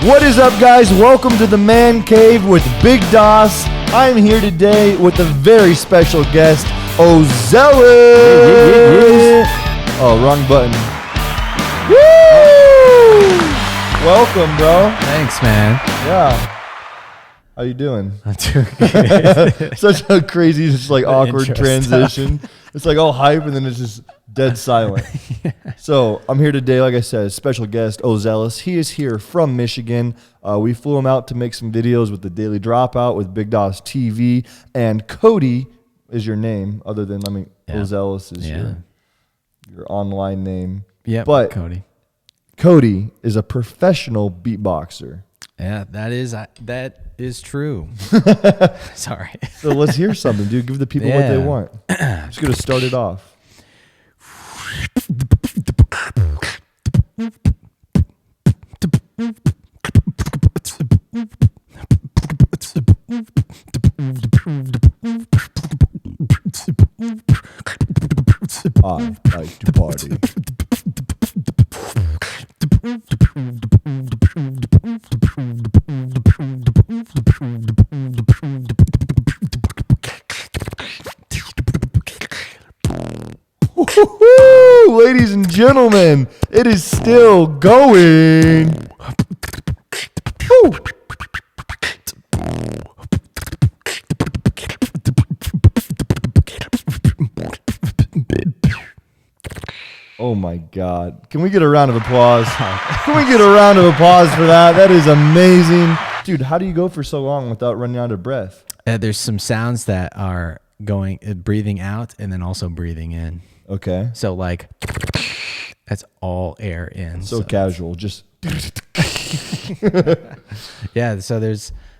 What is up, guys? Welcome to the Man Cave with Big Doss. I'm here today with a very special guest, oZealous. Oh, wrong button. Woo! Welcome, bro. Thanks, man. Yeah. How you doing? I'm doing good. Such a crazy, just like awkward Intro transition. It's like all hype and then it's just dead silent. Yeah. So I'm here today, like I said, special guest, oZealous. He is here from Michigan. We flew him out to make some videos with the Daily Dropout with Big Doss TV. And Cody is your name, other than, oZealous is your online name. Yeah, but Cody. Cody is a professional beatboxer. Yeah, that is true. Sorry. So let's hear something, dude. Give the people what they want. I'm just going to start it off. I like to party. Ladies and gentlemen, it is still going. Woo. Oh my God. Can we get a round of applause? Can we get a round of applause for that? That is amazing. Dude, how do you go for so long without running out of breath? There's some sounds that are going, breathing out and then also breathing in. Okay. So like, that's all air in. So casual, just. Yeah. So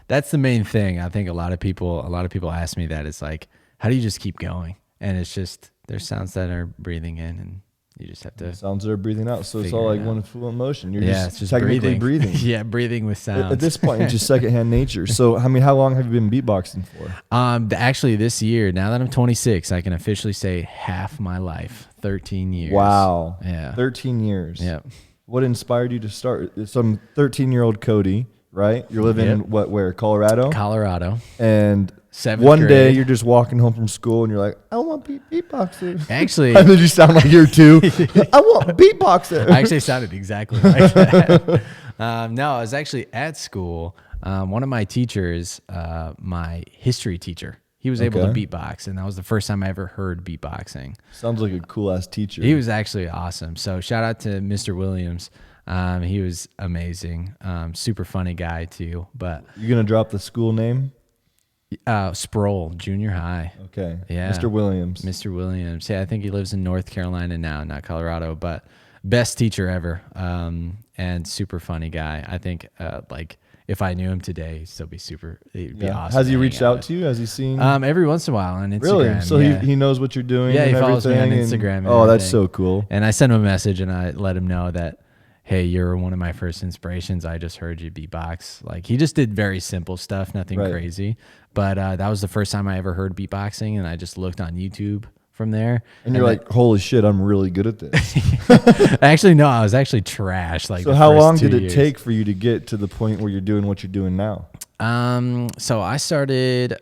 that's the main thing. I think a lot of people ask me that. It's like, how do you just keep going? And it's just, there's sounds that are breathing in and you just have to. Sounds that are breathing out. So it's all like one fluent motion. You're just technically breathing. Yeah, breathing with sound. At this point, it's just secondhand nature. So, how long have you been beatboxing for? Actually, this year, now that I'm 26, I can officially say half my life, 13 years. Wow. Yeah. 13 years. Yeah. What inspired you to start? Some 13-year-old Cody, right? You're living in where? Colorado? Colorado. And Seventh one grade. day you're just walking home from school and you're like, I want beatboxer. Actually. And then you sound like you're two. I want beatboxer. I actually sounded exactly like that. No, I was actually at school. One of my teachers, my history teacher, he was able to beatbox, and that was the first time I ever heard beatboxing. Sounds like a cool-ass teacher. He was actually awesome. So shout out to Mr. Williams. He was amazing. Super funny guy, too. But you going to drop the school name? Sproul, junior high. Okay. Yeah. Mr. Williams. Mr. Williams. Yeah, I think he lives in North Carolina now, not Colorado, but best teacher ever. And super funny guy. I think if I knew him today, he'd still be he'd be awesome. Has he reached out to you? Has he seen? Every once in a while on Instagram. Really? So he knows what you're doing. Yeah, and he follows me on Instagram. And everything. That's so cool. And I sent him a message and I let him know that, hey, you're one of my first inspirations. I just heard you beatbox. Like, he just did very simple stuff, nothing crazy. But that was the first time I ever heard beatboxing, and I just looked on YouTube from there. And you're like, holy shit, I'm really good at this. Actually, no, I was actually trash. Like, so how long did it take for you to get to the point where you're doing what you're doing now? So I started,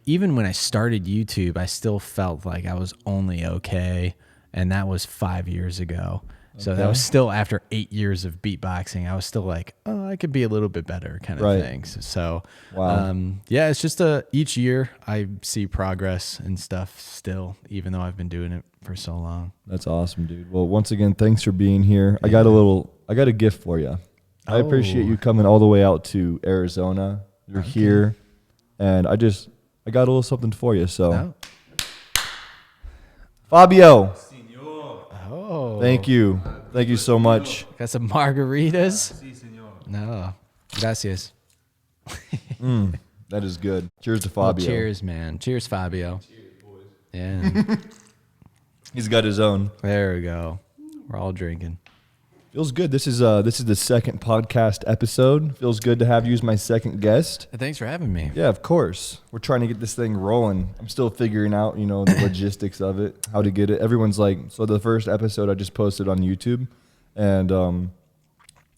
even when I started YouTube, I still felt like I was only okay. And that was 5 years ago. So that was still after 8 years of beatboxing. I was still like, oh, I could be a little bit better kind of things. So, yeah, it's just each year I see progress and stuff still, even though I've been doing it for so long. That's awesome, dude. Well, once again, thanks for being here. I got a gift for you. I appreciate you coming all the way out to Arizona. You're here, and I got a little something for you. So, Fabio. Oh. Thank you. Thank you so much. Got some margaritas? Sí, señor. No. Gracias. That is good. Cheers to Fabio. Well, cheers, man. Cheers, Fabio. Cheers, boys. Yeah. He's got his own. There we go. We're all drinking. Feels good. This is the second podcast episode. Feels good to have you as my second guest. Thanks for having me. Yeah, of course. We're trying to get this thing rolling. I'm still figuring out, the logistics of it, how to get it. Everyone's like, so the first episode I just posted on YouTube, and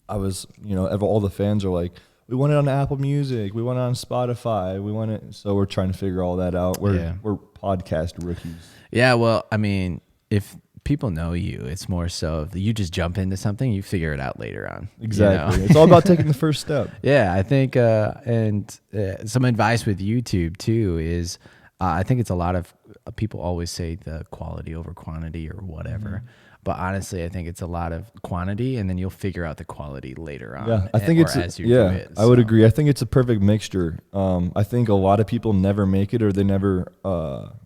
I was, all the fans are like, we want it on Apple Music, we want it on Spotify, we want it. So we're trying to figure all that out. We're podcast rookies. Yeah, well, I mean, if people know you, it's more so if you just jump into something, you figure it out later on. Exactly. It's all about taking the first step. Yeah, I think, and some advice with YouTube too is, I think it's a lot of people always say the quality over quantity or whatever. But honestly, I think it's a lot of quantity, and then you'll figure out the quality later on. Yeah, I think as you do it. I would agree. I think it's a perfect mixture. I think a lot of people never make it, or they never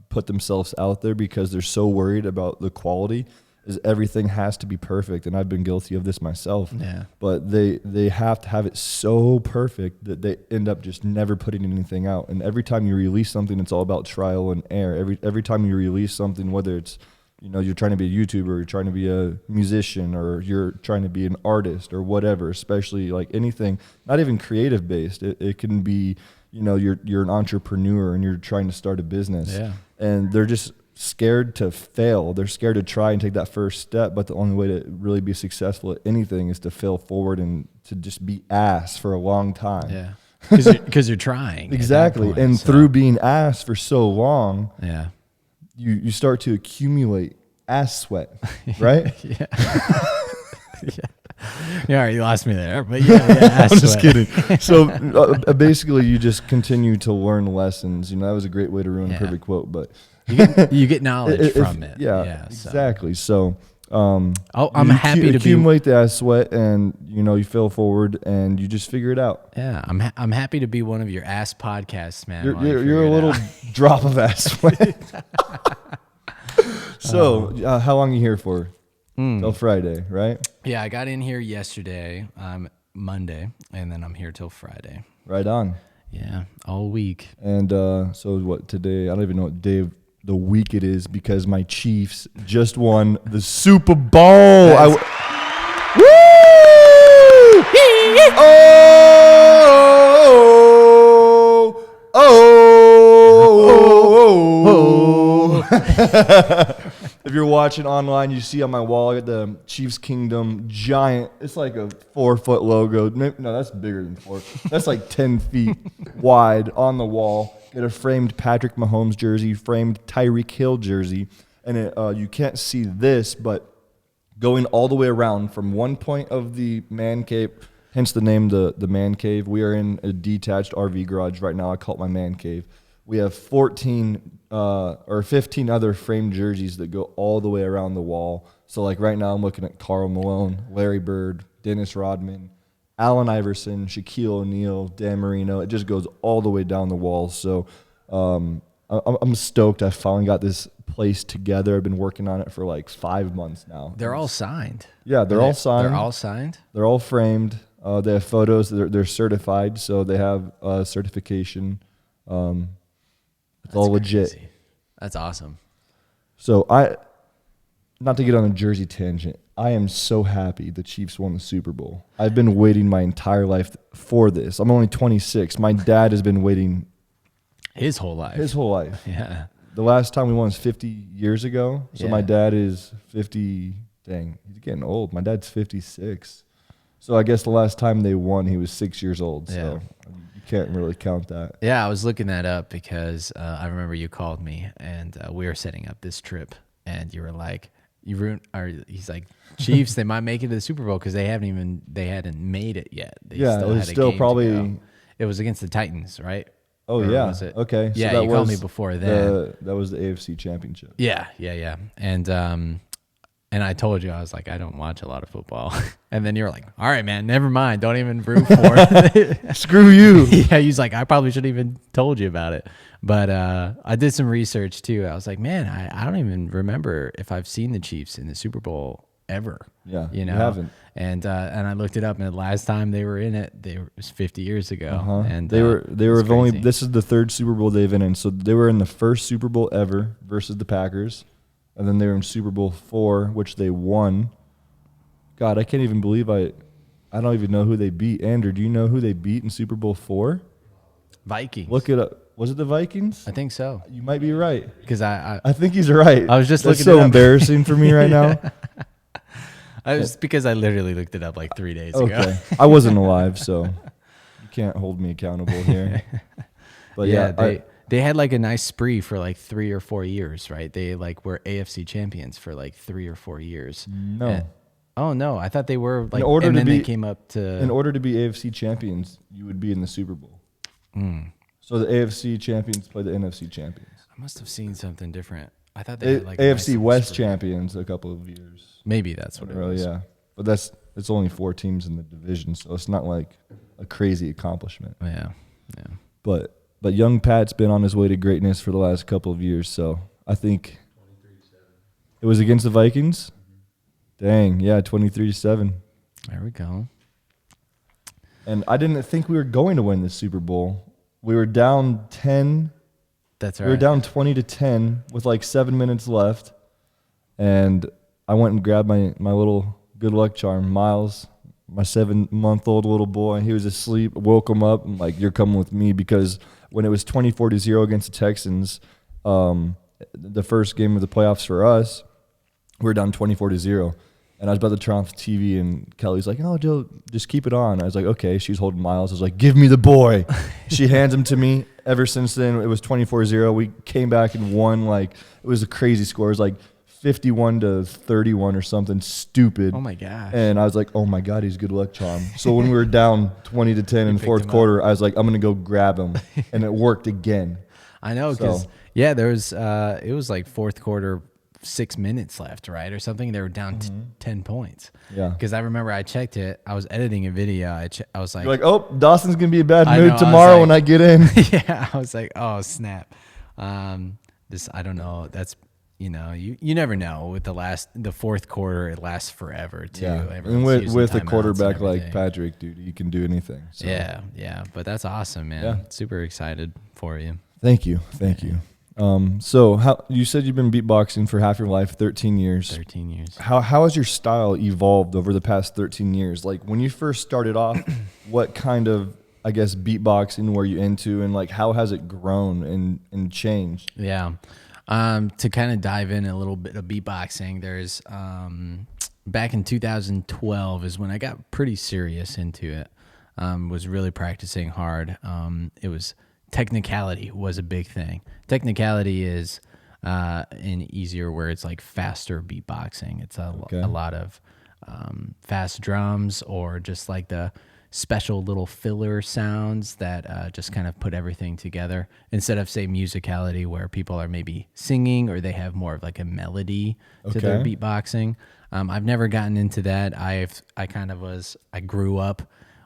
put themselves out there because they're so worried about the quality. Is everything has to be perfect, and I've been guilty of this myself. Yeah. But they have to have it so perfect that they end up just never putting anything out. And every time you release something, it's all about trial and error. Every time you release something, whether it's you're trying to be a YouTuber, you're trying to be a musician, or you're trying to be an artist or whatever, especially like anything, not even creative based. It can be, you're an entrepreneur and you're trying to start a business. Yeah. And they're just scared to fail. They're scared to try and take that first step. But the only way to really be successful at anything is to fail forward and to just be ass for a long time. Yeah. Because you're trying. Exactly. And through being ass for so long, yeah, you start to accumulate ass sweat, right? Yeah. Yeah. All right, you lost me there, but yeah, I'm just kidding. So basically, you just continue to learn lessons. That was a great way to ruin a perfect quote, but you get knowledge from it. Yeah, exactly. So I'm happy to accumulate the ass sweat, and you fail forward, and you just figure it out. Yeah, I'm happy to be one of your ass podcasts, man. You're a little drop of ass sweat. So how long are you here for? Till Friday, right? Yeah, I got in here yesterday, Monday, and then I'm here till Friday. Right on. Yeah, all week. And so what today? I don't even know what day of the week it is because my Chiefs just won the Super Bowl. Woo! If you're watching online, you see on my wall, I got the Chiefs Kingdom giant. It's like a 4-foot logo. No, that's bigger than 4. That's like 10 feet wide on the wall. Got a framed Patrick Mahomes jersey, framed Tyreek Hill jersey. And you can't see this, but going all the way around from one point of the man cave, hence the name the man cave. We are in a detached RV garage right now. I call it my man cave. We have 14 or 15 other framed jerseys that go all the way around the wall. So like right now I'm looking at Karl Malone, Larry Bird, Dennis Rodman, Allen Iverson, Shaquille O'Neal, Dan Marino. It just goes all the way down the wall. So I'm stoked. I finally got this place together. I've been working on it for like 5 months now. They're all signed. Yeah, they're all signed. They're all signed? They're all framed. They have photos. They're certified, so they have certification. It's all legit. Crazy. That's awesome. So not to get on a jersey tangent, I am so happy the Chiefs won the Super Bowl. I've been waiting my entire life for this. I'm only 26. My dad has been waiting his whole life. Yeah. The last time we won was 50 years ago. So my dad is 50. Dang, he's getting old. My dad's 56. So I guess the last time they won, he was 6 years old. So you can't really count that. Yeah, I was looking that up because I remember you called me and we were setting up this trip, and you were like, he's like, Chiefs, they might make it to the Super Bowl because they hadn't made it yet. It was still probably. It was against the Titans, right? Oh, or yeah. Was it? Okay. Yeah, so you called me before then. That was the AFC Championship. Yeah. And I told you, I was like, I don't watch a lot of football. And then you're like, all right, man, never mind. Don't even root for it. Screw you. Yeah, he's like, I probably should have even told you about it. But I did some research, too. I was like, man, I don't even remember if I've seen the Chiefs in the Super Bowl ever. Yeah, you haven't. And I looked it up, and the last time they were in it, it was 50 years ago. And they were only. This is the third Super Bowl they've been in. So they were in the first Super Bowl ever versus the Packers. And then they were in Super Bowl 4, which they won. God, I can't even believe I don't even know who they beat. Andrew, do you know who they beat in Super Bowl 4? Vikings. Look it up. Was it the Vikings? I think so. You might be right. Because I think he's right. I was just That's looking. So embarrassing for me right now. was because I literally looked it up like 3 days ago. Okay. I wasn't alive, so you can't hold me accountable here. But yeah, they had like a nice spree for like 3 or 4 years, right? They like were AFC champions for like 3 or 4 years. No. Oh no, I thought they were like. They came up to. In order to be AFC champions, you would be in the Super Bowl. So the AFC champions play the NFC champions. I must have seen something different. I thought they had like AFC nice West champions a couple of years. Maybe that's what it was. Yeah, but it's only 4 teams in the division, so it's not like a crazy accomplishment. Yeah. But young Pat's been on his way to greatness for the last couple of years, so I think it was against the Vikings. Dang, yeah, 23-7. There we go. And I didn't think we were going to win the Super Bowl. We were down 10. That's right. We were down 20-10 with like 7 minutes left. And I went and grabbed my little good luck charm, Miles, my 7-month-old little boy. He was asleep, woke him up. I'm like, you're coming with me, because when it was 24-0 against the Texans, the first game of the playoffs for us, we were down 24-0. And I was about to turn off the TV, and Kelly's like, "Oh, Joe, just keep it on." I was like, "Okay." She's holding Miles. I was like, "Give me the boy." She hands him to me. Ever since then, it was 24-0. We came back and won. Like, it was a crazy score. It was like 51-31 or something stupid. Oh my gosh. And I was like, "Oh my God, he's good luck charm." So when we were down 20-10 in fourth quarter, I was like, "I'm gonna go grab him," and it worked again. I know, because there was it was like fourth quarter. 6 minutes left, right, or something. They were down 10 points. Yeah. Because I remember I checked it. I was editing a video. I was like, "You're like, oh, Dawson's gonna be in bad mood tomorrow when I get in." Yeah, I was like, oh snap. This, I don't know. That's, you never know. With the fourth quarter, it lasts forever too. Yeah. And Everyone's with a using quarterback timeouts and like Patrick, dude, you can do anything. So. Yeah. But that's awesome, man. Yeah. Super excited for you. Thank you. So how you said you've been beatboxing for half your life, 13 years. 13 years. How has your style evolved over the past 13 years? Like, when you first started off, what kind of, I guess, beatboxing were you into, and like how has it grown and changed? Yeah. To kind of dive in a little bit of beatboxing, there's back in 2012 is when I got pretty serious into it. Was really practicing hard. It was technicality was a big thing. Technicality is in easier words, like faster beatboxing. It's a lot of fast drums, or just like the special little filler sounds that just kind of put everything together, instead of, say, musicality, where people are maybe singing or they have more of like a melody to their beatboxing. I've never gotten into that. I grew up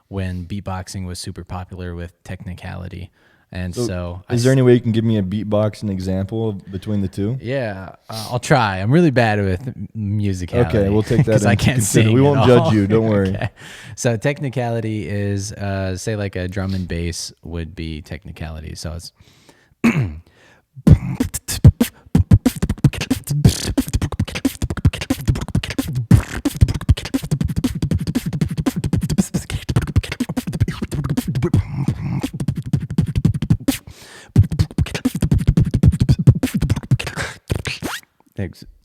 when beatboxing was super popular with technicality. And so is there any way you can give me a beatboxing example between the two? Yeah, I'll try. I'm really bad with musicality. Okay, we'll take that because I can't sing. We won't judge you. Don't worry. Okay. So technicality is, say, like a drum and bass would be technicality. So it's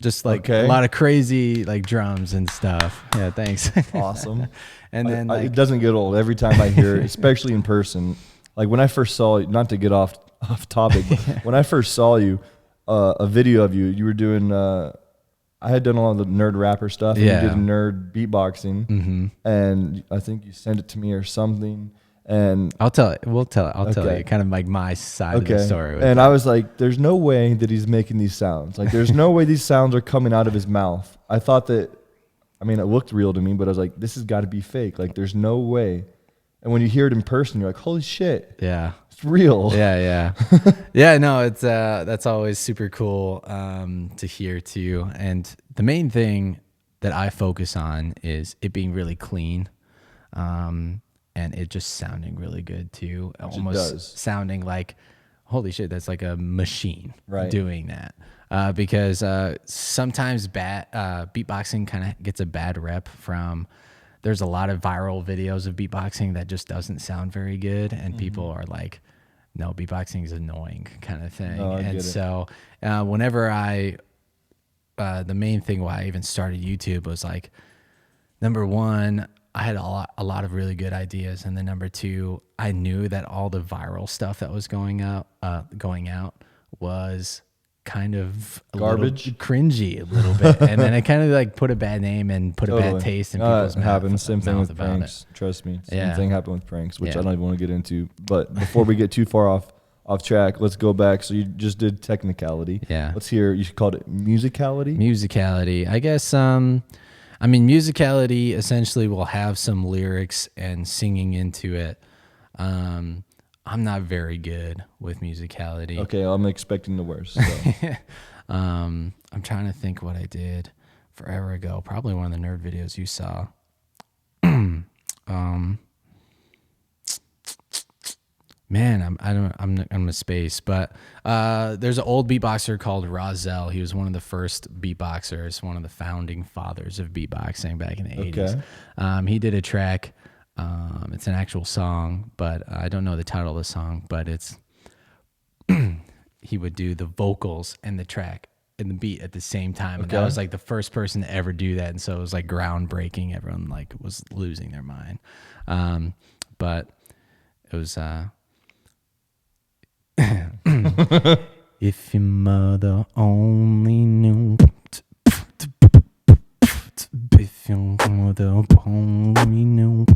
just like a lot of crazy like drums and stuff. Yeah, thanks. Awesome. And then it doesn't get old every time I hear it, especially in person. Like when I first saw you, not to get off topic, but when I first saw you, a video of you were doing, I had done all the nerd rapper stuff, and you did nerd beatboxing, and I think you sent it to me or something. And I'll tell it. I'll tell you kind of like my side of the story. And I was like, there's no way that he's making these sounds. Like, there's no way these sounds are coming out of his mouth. I thought that, I mean, it looked real to me, but I was like, this has got to be fake. Like, there's no way. And when you hear it in person, you're like, holy shit. Yeah. It's real. Yeah. Yeah, no, it's that's always super cool to hear too. And the main thing that I focus on is it being really clean. And it just sounding really good too. Almost sounding like, holy shit, that's like a machine doing that. Because sometimes beatboxing kind of gets a bad rep from, there's a lot of viral videos of beatboxing that just doesn't sound very good. And people are like, no, beatboxing is annoying kind of thing. And so whenever the main thing why I even started YouTube was like, Number one, I had a lot of really good ideas, and then number two, I knew that all the viral stuff that was going out was kind of Garbage, cringy a little bit, and then I kind of like put a bad name and put a bad taste in people's mouth. Happens. Same thing with pranks. Trust me. Same thing happened with pranks, which I don't even want to get into. But before we get too far off track, let's go back. So you just did technicality. Yeah. Let's hear. You called it musicality. Musicality, I guess. I mean, musicality essentially will have some lyrics and singing into it. I'm not very good with musicality. Okay, I'm expecting the worst. So. I'm trying to think what I did forever ago. Probably one of the nerd videos you saw. Man, I'm a space, but there's an old beatboxer called oZealous. He was one of the first beatboxers, one of the founding fathers of beatboxing back in the 80s. He did a track. It's an actual song, but I don't know the title of the song, but it's he would do the vocals and the track and the beat at the same time. And that was like the first person to ever do that. And so it was like groundbreaking. Everyone like was losing their mind. But it was, if your mother only knew, if your mother only knew,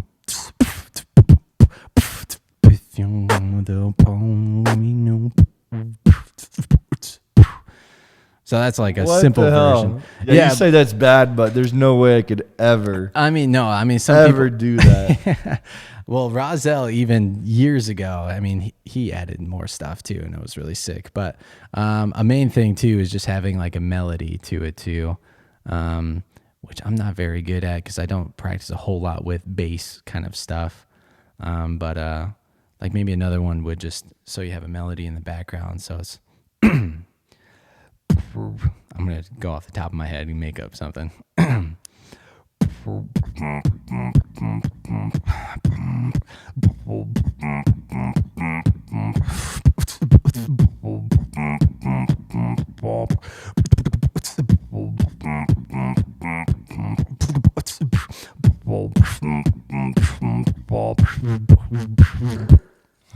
if your mother only knew. So that's like a simple version. Yeah, you say that's bad, but there's no way I could ever. Some people do that. Well, oZealous, even years ago, I mean, he added more stuff too, and it was really sick. But a main thing too is just having like a melody to it too, which I'm not very good at because I don't practice a whole lot with bass kind of stuff. But like maybe another one would just so you have a melody in the background. So it's I'm gonna go off the top of my head and make up something.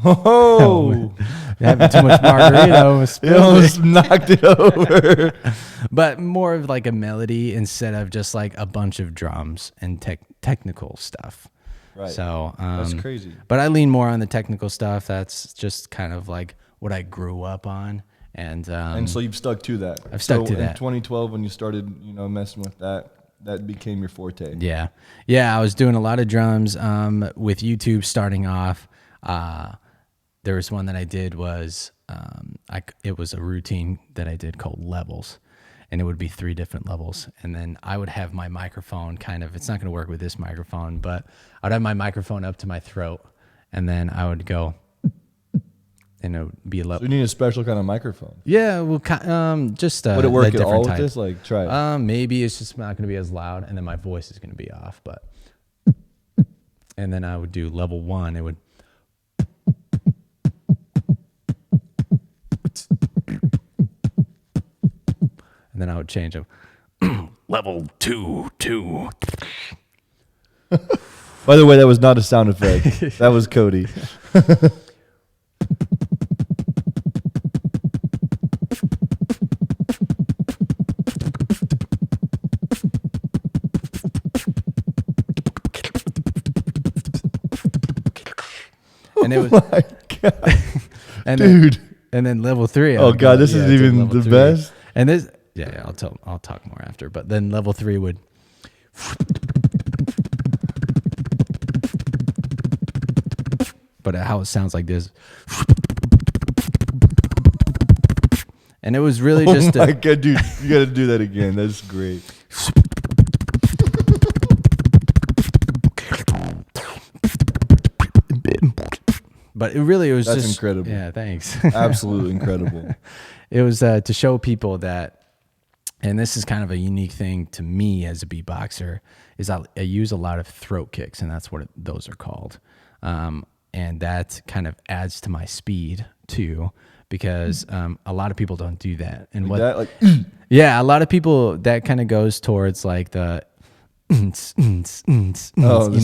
Oh, having too much margarita. It almost knocked it over. But more of like a melody instead of just like a bunch of drums and technical stuff. Right. So that's crazy. But I lean more on the technical stuff. That's just kind of like what I grew up on. And so you've stuck to that. I've stuck to that. In 2012, when you started, messing with that, that became your forte. Yeah. I was doing a lot of drums with YouTube starting off. There was one that I did was it was a routine that I did called levels, and it would be 3 different levels. And then I would have my microphone it's not going to work with this microphone, but I'd have my microphone up to my throat, and then I would go, and it would be a level. So you need a special kind of microphone. Yeah, well, just would it work at all type. with this? Like, try it. Maybe it's just not going to be as loud, and then my voice is going to be off. But and then I would do level 1. It would. And then I would change them. Level 2. By the way, that was not a sound effect. That was Cody. And it was, oh my God. and Dude. And then level 3. Oh God, this isn't even the best. And this, I'll talk more after. But then level 3 would. But how it sounds like this. And it was really just. Oh my God, dude, you got to do that again. That's great. But it was That's just incredible. Yeah, thanks. Absolutely incredible. It was to show people that, and this is kind of a unique thing to me as a beatboxer, is I use a lot of throat kicks, and that's what those are called. And that kind of adds to my speed too, because a lot of people don't do that. And like that, like yeah, a lot of people, that kind of goes towards like the Oh, this is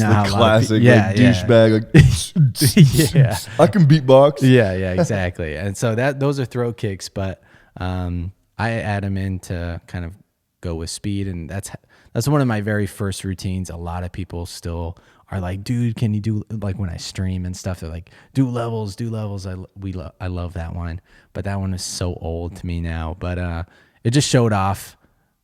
the classic, like, douchebag. Like, yeah, I can beatbox. yeah, exactly. And so those are throat kicks, but I add them in to kind of go with speed, and that's one of my very first routines. A lot of people still are like, dude, can you do, like, when I stream and stuff, they're like, do levels. I love that one, but that one is so old to me now. But it just showed off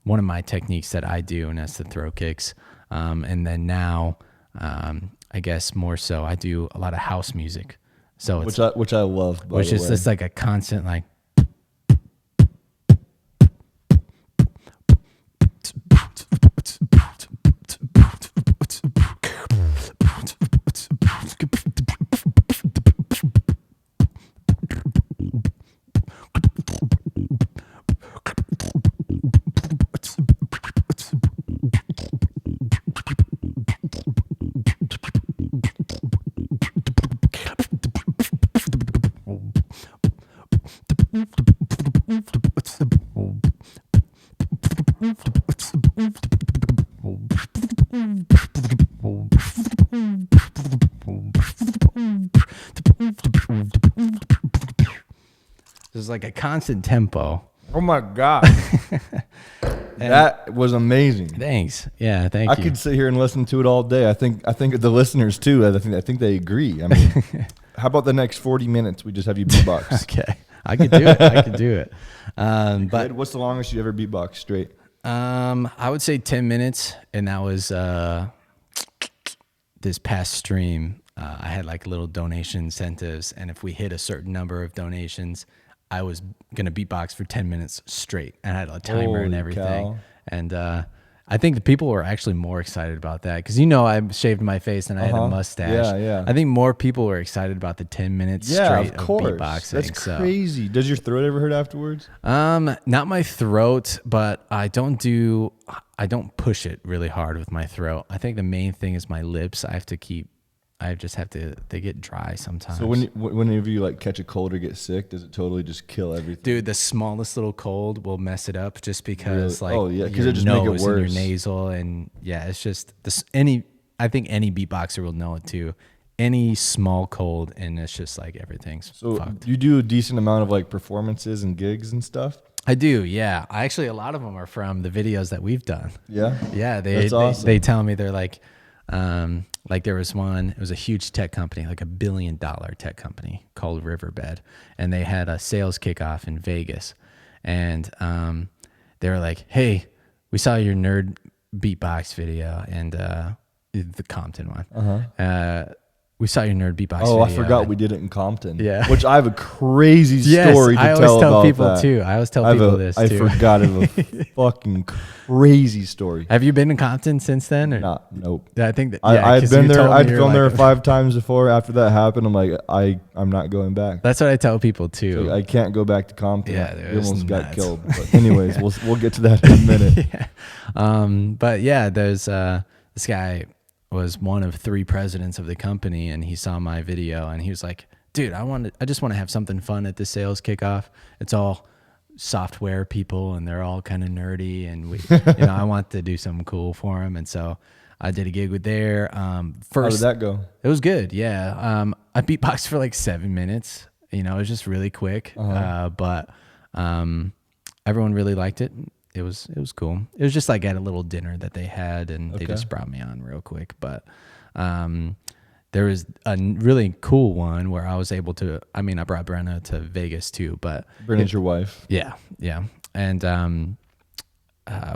one of my techniques that I do, and that's the throat kicks. And then now, I guess more so, I do a lot of house music. So it's, which I love, which is just like a constant, like, there's like a constant tempo. Oh my god, that was amazing. Thanks. Yeah, thank I you. could sit here and listen to it all day. I think the listeners too. I think they agree. I mean, how about the next 40 minutes? We just have you beatbox. Okay, I could do it. I could do it. But what's the longest you ever beatbox straight? I would say 10 minutes, and that was this past stream. I had like little donation incentives, and if we hit a certain number of donations, I was gonna beatbox for 10 minutes straight, and I had a timer and everything. Cow. And I think the people were actually more excited about that because, you know, I shaved my face and I had a mustache. Yeah. I think more people were excited about the 10 minutes straight of beatboxing. That's crazy. Does your throat ever hurt afterwards? Not my throat, but I don't push it really hard with my throat. I think the main thing is my lips. They get dry sometimes. So whenever you like catch a cold or get sick, does it totally just kill everything? Dude, the smallest little cold will mess it up just because Really? like because your it just make it nose worse. and your nasal, and yeah, it's just this. I think any beatboxer will know it too. Any small cold and it's just like everything's fucked. You do a decent amount of like performances and gigs and stuff? I do, yeah. A lot of them are from the videos that we've done. Yeah? Yeah, That's awesome. they tell me, they're like there was one, it was a huge tech company, like $1 billion tech company called Riverbed, and they had a sales kickoff in Vegas, and they were like, hey, we saw your nerd beatbox video, and the Compton one. We saw your nerd beatbox video. Oh, I forgot we did it in Compton. Yeah. Which I have a crazy story to tell about that. I always tell people too. I always tell people this too. I forgot of a fucking crazy story. Have you been to Compton since then? Or? Nope. I think that, I had been there. I'd filmed there like, 5 times before. After that happened, I'm like, I'm not going back. That's what I tell people too. So I can't go back to Compton. Yeah, we almost got killed. But anyways, we'll get to that in a minute. Yeah. But yeah, there's this guy was one of 3 presidents of the company, and he saw my video and he was like, dude, I just want to have something fun at the sales kickoff. It's all software people and they're all kind of nerdy, and I want to do something cool for them. And so I did a gig with there. First, how did that go? It was good. Yeah. I beatboxed for like 7 minutes, it was just really quick. But everyone really liked it. It was cool. It was just like at a little dinner that they had, and they just brought me on real quick. But there was a really cool one where I was able to. I mean, I brought Brenna to Vegas too, but Brenna's your wife. Yeah, and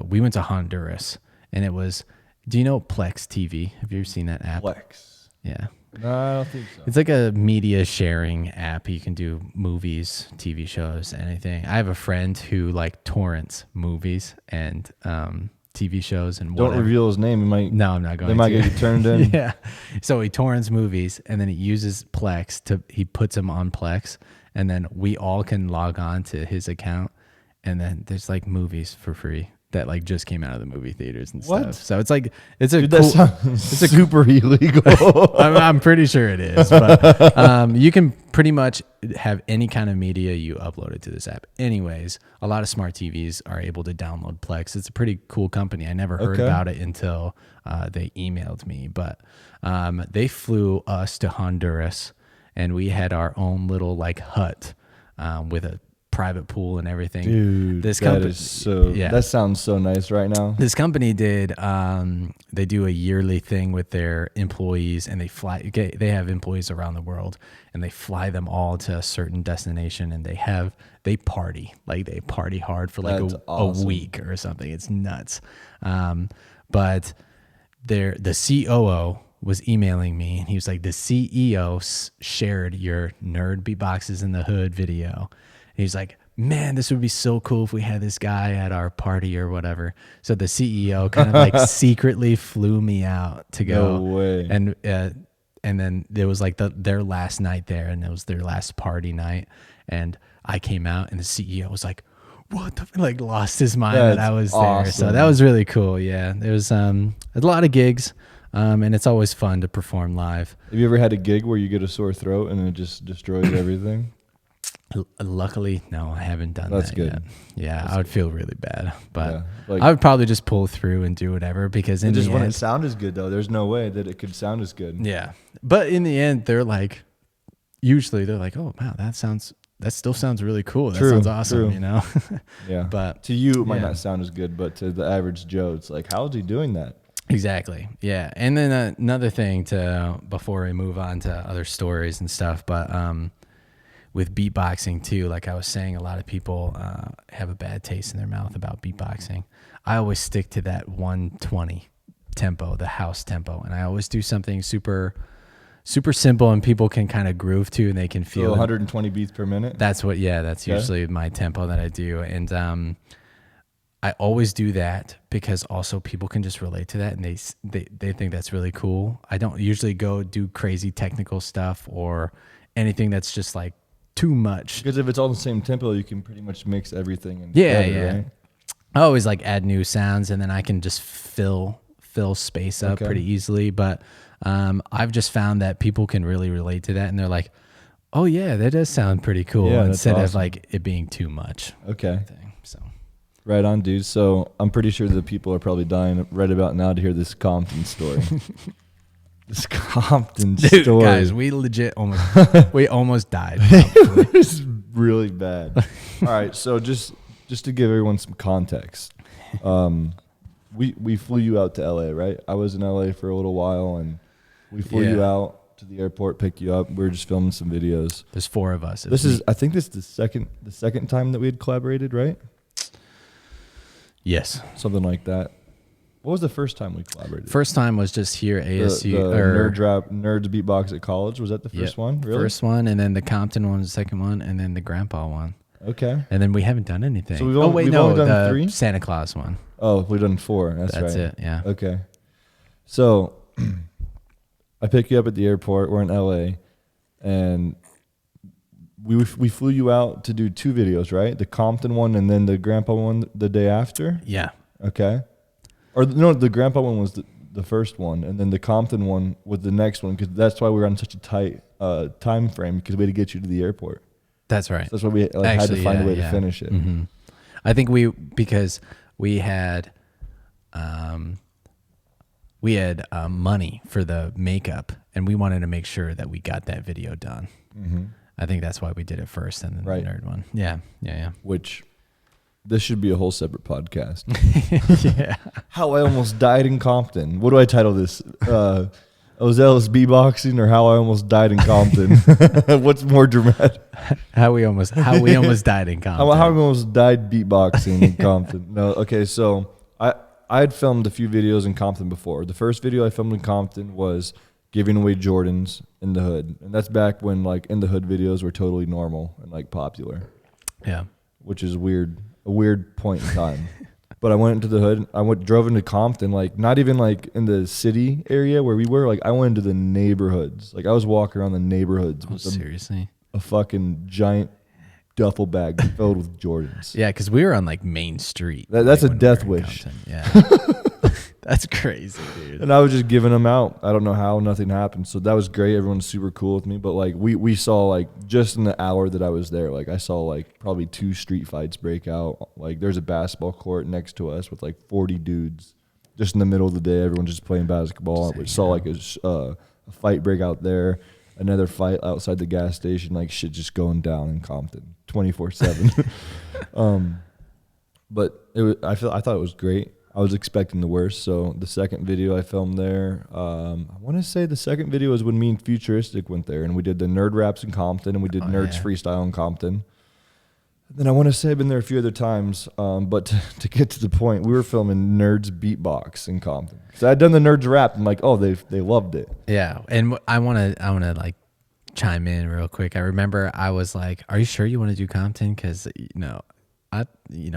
we went to Honduras, and it was. Do you know Plex TV? Have you ever seen that app? Plex. Yeah. No, I don't think so. It's like a media sharing app. You can do movies, TV shows, anything. I have a friend who like torrents movies and TV shows and whatever. Don't reveal his name. He might. No, I'm not going to. They might get you turned in. Yeah. So he torrents movies, and then he uses Plex he puts them on Plex, and then we all can log on to his account, and then there's like movies for free that like just came out of the movie theaters and What? stuff. So it's like it's a Dude, cool, that sounds super illegal. I'm pretty sure it is, but you can pretty much have any kind of media you upload it to this app. Anyways, a lot of smart TVs are able to download Plex. It's a pretty cool company. I never heard about it until they emailed me, but they flew us to Honduras, and we had our own little like hut with a private pool and everything. Dude, that sounds so nice right now. This company did they do a yearly thing with their employees, and they have employees around the world, and they fly them all to a certain destination, and they party hard for like a week or something. It's nuts. But the COO was emailing me, and he was like, the CEO shared your Nerd Beatboxes in the Hood video. He's like, man, this would be so cool if we had this guy at our party or whatever. So the CEO kind of like secretly flew me out to go. No way. And then there was like their last night there, and it was their last party night. And I came out, and the CEO was like, what the, like lost his mind that I was there. So that was really cool. Yeah. There was a lot of gigs. And it's always fun to perform live. Have you ever had a gig where you get a sore throat and it just destroys everything? Luckily, no, I haven't done That's that good. yet. Yeah, I would feel really bad, but Yeah, like, I would probably just pull through and do whatever, because in it just the wouldn't end, sound as good though. There's no way that it could sound as good. yeah. But in the end, they're like, usually they're like, oh wow, that still sounds really cool. That sounds awesome, you know? Yeah. But to you, it might not sound as good, but to the average Joe, it's like, how is he doing that? Exactly. Yeah. And then another thing before we move on to other stories and stuff, but with beatboxing too, like I was saying, a lot of people have a bad taste in their mouth about beatboxing. I always stick to that 120 tempo, the house tempo, and I always do something super, super simple, and people can kind of groove to, and they can feel 120 beats per minute. That's usually my tempo that I do, and I always do that because also people can just relate to that, and they think that's really cool. I don't usually go do crazy technical stuff or anything that's just like too much. Because if it's all the same tempo, you can pretty much mix everything. Right? I always like add new sounds, and then I can just fill space up pretty easily. But I've just found that people can really relate to that, and they're like, "Oh yeah, that does sound pretty cool," instead of like it being too much. Okay. So. Right on, dude. So I'm pretty sure the people are probably dying right about now to hear this Compton story. This Compton story. Guys, we legit almost died. It was really bad. All right, so just to give everyone some context, we flew you out to LA, right? I was in LA for a little while, and we flew you out to the airport, picked you up. We were just filming some videos. There's 4 of us. I think this is the second time that we had collaborated, right? Yes. Something like that. What was the first time we collaborated? First time was just here at ASU. The Nerds Beatbox at college. Was that the first one? Really? First one, and then the Compton one was the second one, and then the Grandpa one. Okay. And then we haven't done anything. So we've only done the 3? Santa Claus one. Oh, we've done 4. That's right. That's it, yeah. Okay. So I pick you up at the airport. We're in LA, and we flew you out to do 2 videos, right? The Compton one and then the Grandpa one the day after? Yeah. Okay. Or no, the Grandpa one was the first one, and then the Compton one was the next one, because that's why we were on such a tight time frame, because we had to get you to the airport. That's right. So that's why we had to find a way to finish it. Mm-hmm. I think because we had money for the makeup, and we wanted to make sure that we got that video done. Mm-hmm. I think that's why we did it first, and then the nerd one. Yeah. Which this should be a whole separate podcast. Yeah. How I almost died in Compton. What do I title this? oZealous beatboxing, or how I almost died in Compton? What's more dramatic? How we almost died in Compton. How I almost died beatboxing in Compton. No, okay. So I had filmed a few videos in Compton before. The first video I filmed in Compton was giving away Jordans in the hood, and that's back when like in the hood videos were totally normal and like popular. Yeah. Which is weird. A weird point in time. But I went into the hood. Drove into Compton, like not even like in the city area where we were. Like I went into the neighborhoods. Like I was walking around the neighborhoods with seriously, a fucking giant duffel bag filled with Jordans. Yeah, because we were on like Main Street. That's a when death we were in wish. Compton. Yeah. That's crazy, dude. And I was just giving them out. I don't know how, nothing happened. So that was great. Everyone's super cool with me. But like we saw like just in the hour that I was there, like I saw like probably 2 street fights break out. Like there's a basketball court next to us with like 40 dudes just in the middle of the day. Everyone's just playing basketball. We saw like a fight break out there. Another fight outside the gas station. Like shit just going down in Compton 24/7. But I thought it was great. I was expecting the worst. So the second video I filmed there, I want to say the second video was when me and Futuristic went there, and we did the Nerd Raps in Compton, and we did Nerds Freestyle in Compton. And then I want to say I've been there a few other times, but to get to the point, we were filming Nerds Beatbox in Compton. So I'd done the Nerds Rap, and like, oh, they loved it. Yeah, and I wanna like chime in real quick. I remember I was like, "Are you sure you want to do Compton?" Because it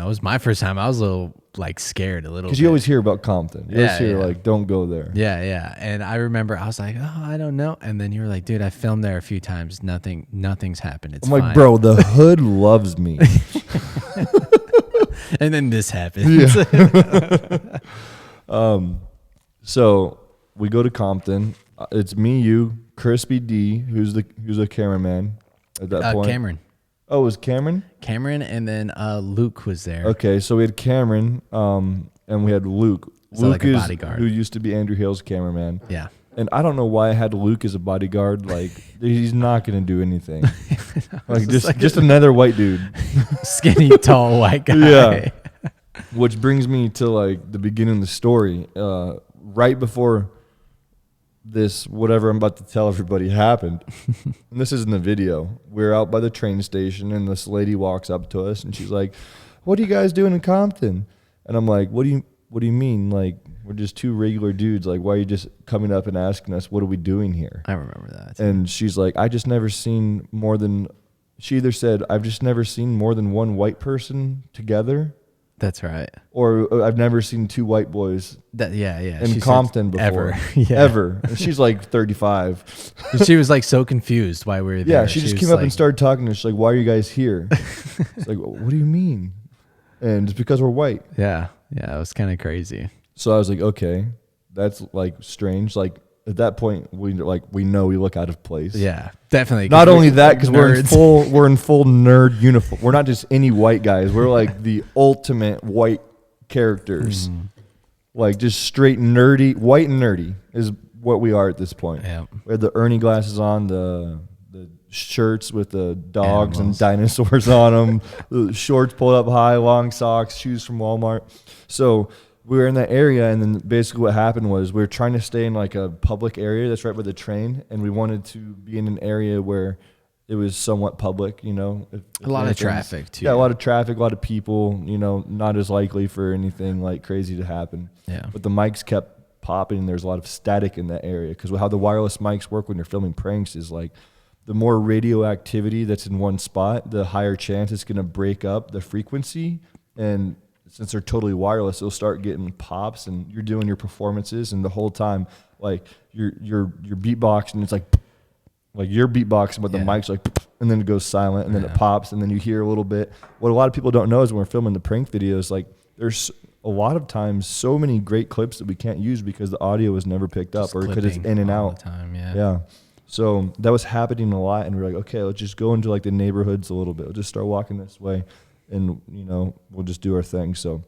was my first time. I was a little like scared a little. Because you always hear about Compton. You always hear like, don't go there. Yeah. And I remember I was like, oh, I don't know. And then you were like, dude, I filmed there a few times. Nothing's happened. It's I'm fine. like, bro, the hood loves me. And then this happens. Yeah. So we go to Compton. It's me, you, Crispy D, who's the cameraman at that point. Cameron. Oh, it was Cameron? Cameron, and then Luke was there. Okay, so we had Cameron, and we had Luke. So Luke like a is bodyguard. who used to be Andrew Hale's cameraman. Yeah. And I don't know why I had Luke as a bodyguard. Like, he's not going to do anything. Like just another white dude. Skinny, tall, white guy. Yeah. Which brings me to like the beginning of the story. Right before this, whatever I'm about to tell everybody happened, and this isn't the video. We're out by the train station, and this lady walks up to us, and she's like, "What are you guys doing in Compton?" And I'm like, "What do you mean? Like, we're just 2 regular dudes. Like, why are you just coming up and asking us what are we doing here?" I remember that. And she's like, "I just never seen more than." She either said, "I've just never seen more than 1 white person together." That's right. Or I've never seen 2 white boys Yeah. in Compton before. Ever. Yeah. Ever. And she's like 35. She was like so confused why we were there. Yeah, she just came up and started talking to us. She's like, "Why are you guys here?" It's like, "What do you mean?" And it's because we're white. Yeah, it was kind of crazy. So I was like, okay, that's like strange. Like at that point, we know we look out of place. Yeah, definitely. Not only that, because we're in full nerd uniform. We're not just any white guys. We're like the ultimate white characters. Like just straight nerdy, white and nerdy is what we are at this point. Yeah. We had the Ernie glasses on, the shirts with the dogs Animals. and dinosaurs on them, the shorts pulled up high, long socks, shoes from Walmart. So we were in that area, and then basically what happened was we were trying to stay in like a public area that's right by the train, and we wanted to be in an area where it was somewhat public, you know. If a lot of traffic too. Yeah, a lot of traffic, a lot of people, you know, not as likely for anything like crazy to happen. Yeah. But the mics kept popping, and there's a lot of static in that area, because how the wireless mics work when you're filming pranks is like the more radioactivity that's in one spot, the higher chance it's going to break up the frequency. And since they're totally wireless, it'll start getting pops, and you're doing your performances, and the whole time, like you're beatboxing, it's like you're beatboxing, but the mic's like, and then it goes silent, and then it pops, and then you hear a little bit. What a lot of people don't know is when we're filming the prank videos, like there's a lot of times so many great clips that we can't use because the audio is never picked up, or because it's in and out. All the time, Yeah. So that was happening a lot, and we were like, okay, let's just go into like the neighborhoods a little bit. We'll just start walking this way, and you know, we'll just do our thing. So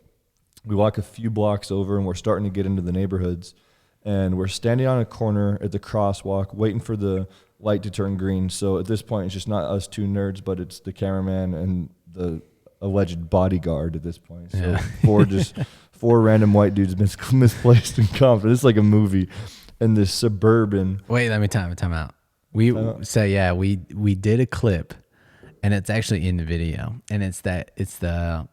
we walk a few blocks over, and we're starting to get into the neighborhoods, and we're standing on a corner at the crosswalk, waiting for the light to turn green. So at this point, it's just not us 2 nerds, but it's the cameraman and the alleged bodyguard at this point. So 4 random white dudes misplaced in Compton. It's like a movie. In this suburban. Wait, let me time out. We did a clip, and it's actually in the video, and it's the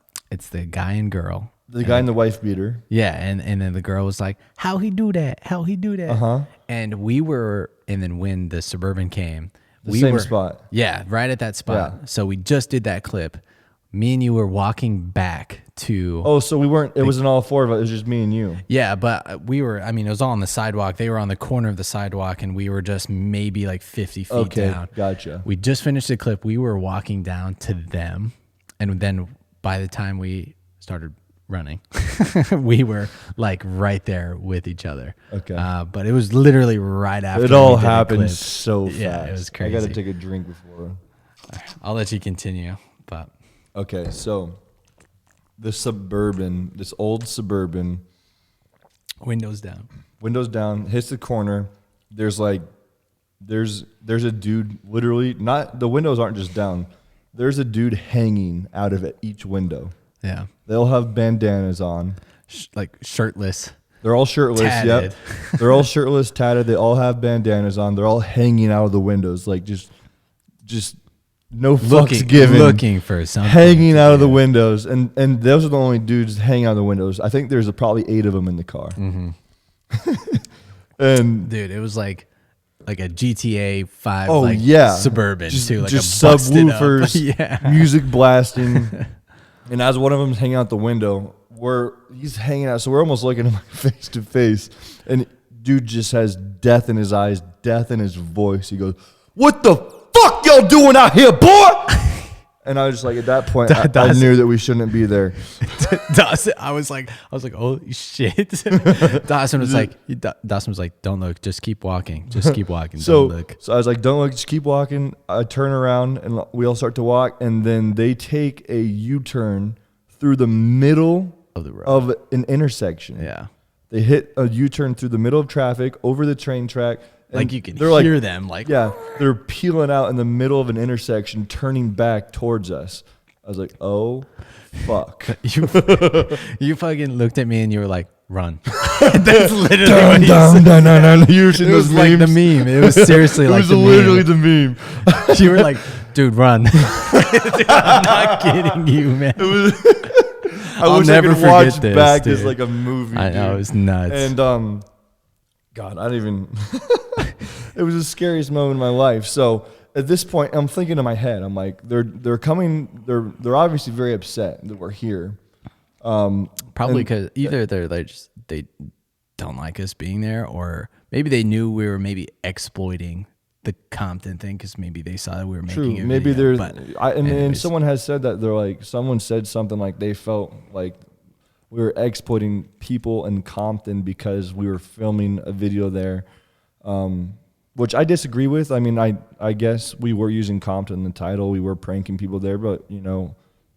guy and girl. The guy and the wife beater. Yeah, and then the girl was like, "How he do that? How he do that?" And then when the suburban came, we same were spot. Yeah, right at that spot. Yeah. So we just did that clip. Me and you were walking back to. Oh, so we weren't. It wasn't all four of us. It was just me and you. Yeah, but we were. I mean, it was all on the sidewalk. They were on the corner of the sidewalk, and we were just maybe like 50 feet down. Gotcha. We just finished the clip. We were walking down to them, and then by the time we started running, we were like right there with each other. Okay. But it was literally right after. It all happened so fast. Yeah, it was crazy. I got to take a drink before. I'll let you continue. But okay, so this old Suburban, windows down, hits the corner. There's a dude literally, not the windows aren't just down. There's a dude hanging out of each window. Yeah. They'll have bandanas on. Like shirtless. They're all shirtless. Tatted. Yep. They're all shirtless, tatted. They all have bandanas on. They're all hanging out of the windows, like just no fucks given. Looking for something. Hanging out of the windows. And those are the only dudes hanging out of the windows. I think there's probably 8 of them in the car. Mm-hmm. And dude, it was like a GTA 5 Suburban too. Like just a subwoofers, yeah. music blasting. And as one of them's hanging out the window, he's hanging out. So we're almost looking at him face to face. And dude just has death in his eyes, death in his voice. He goes, "What the fuck y'all doing out here, boy?" And I was just like, at that point, I knew that we shouldn't be there. Dawson, I was like, oh shit. Dawson was like, "Don't look, just keep walking, don't look." So I was like, "Don't look, just keep walking." I turn around and we all start to walk, and then they take a U-turn through the middle of the road of an intersection. Yeah, they hit a U-turn through the middle of traffic over the train track. Like you can hear them. Like, yeah, they're peeling out in the middle of an intersection, turning back towards us. I was like, "Oh, fuck!" You fucking looked at me and you were like, "Run!" That's literally dun. You've seen it was those like memes? the meme. It was seriously like the meme. It was literally the meme. You were like, "Dude, run!" Dude, I'm not kidding you, man. I wish never I could forget watch this, back dude. as like a movie. I know, it was nuts. And God, I don't even. It was the scariest moment in my life. So at this point, I'm thinking in my head, I'm like, they're coming. They're obviously very upset that we're here. Probably because either they don't like us being there, or maybe they knew we were maybe exploiting the Compton thing because maybe they saw that we were making a maybe video. And someone has said that someone said something like they felt like we were exploiting people in Compton because we were filming a video there, which I disagree with. I mean, I guess we were using Compton in the title. We were pranking people there, but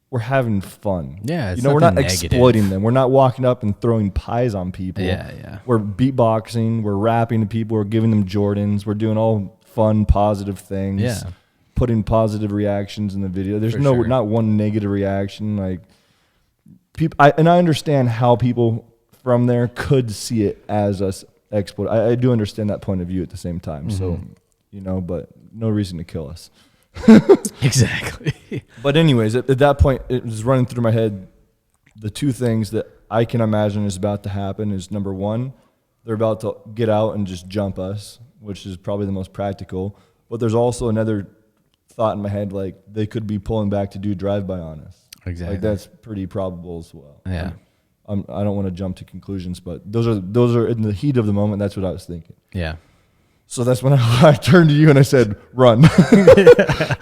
we're having fun. Yeah, it's we're not negative. exploiting them. We're not walking up and throwing pies on people. Yeah. We're beatboxing. We're rapping to people. We're giving them Jordans. We're doing all fun, positive things. Yeah. Putting positive reactions in the video. There's not one negative reaction. Like people, I understand how people from there could see it as us exploit. I do understand that point of view at the same time. Mm-hmm. So, but no reason to kill us. Exactly. But anyways, at that point, it was running through my head. The two things that I can imagine is about to happen is, number one, they're about to get out and just jump us, which is probably the most practical. But there's also another thought in my head, like they could be pulling back to do drive-by on us. Exactly. Like that's pretty probable as well. Yeah. I don't want to jump to conclusions, but those are in the heat of the moment. That's what I was thinking. Yeah. So that's when I turned to you and I said, "Run."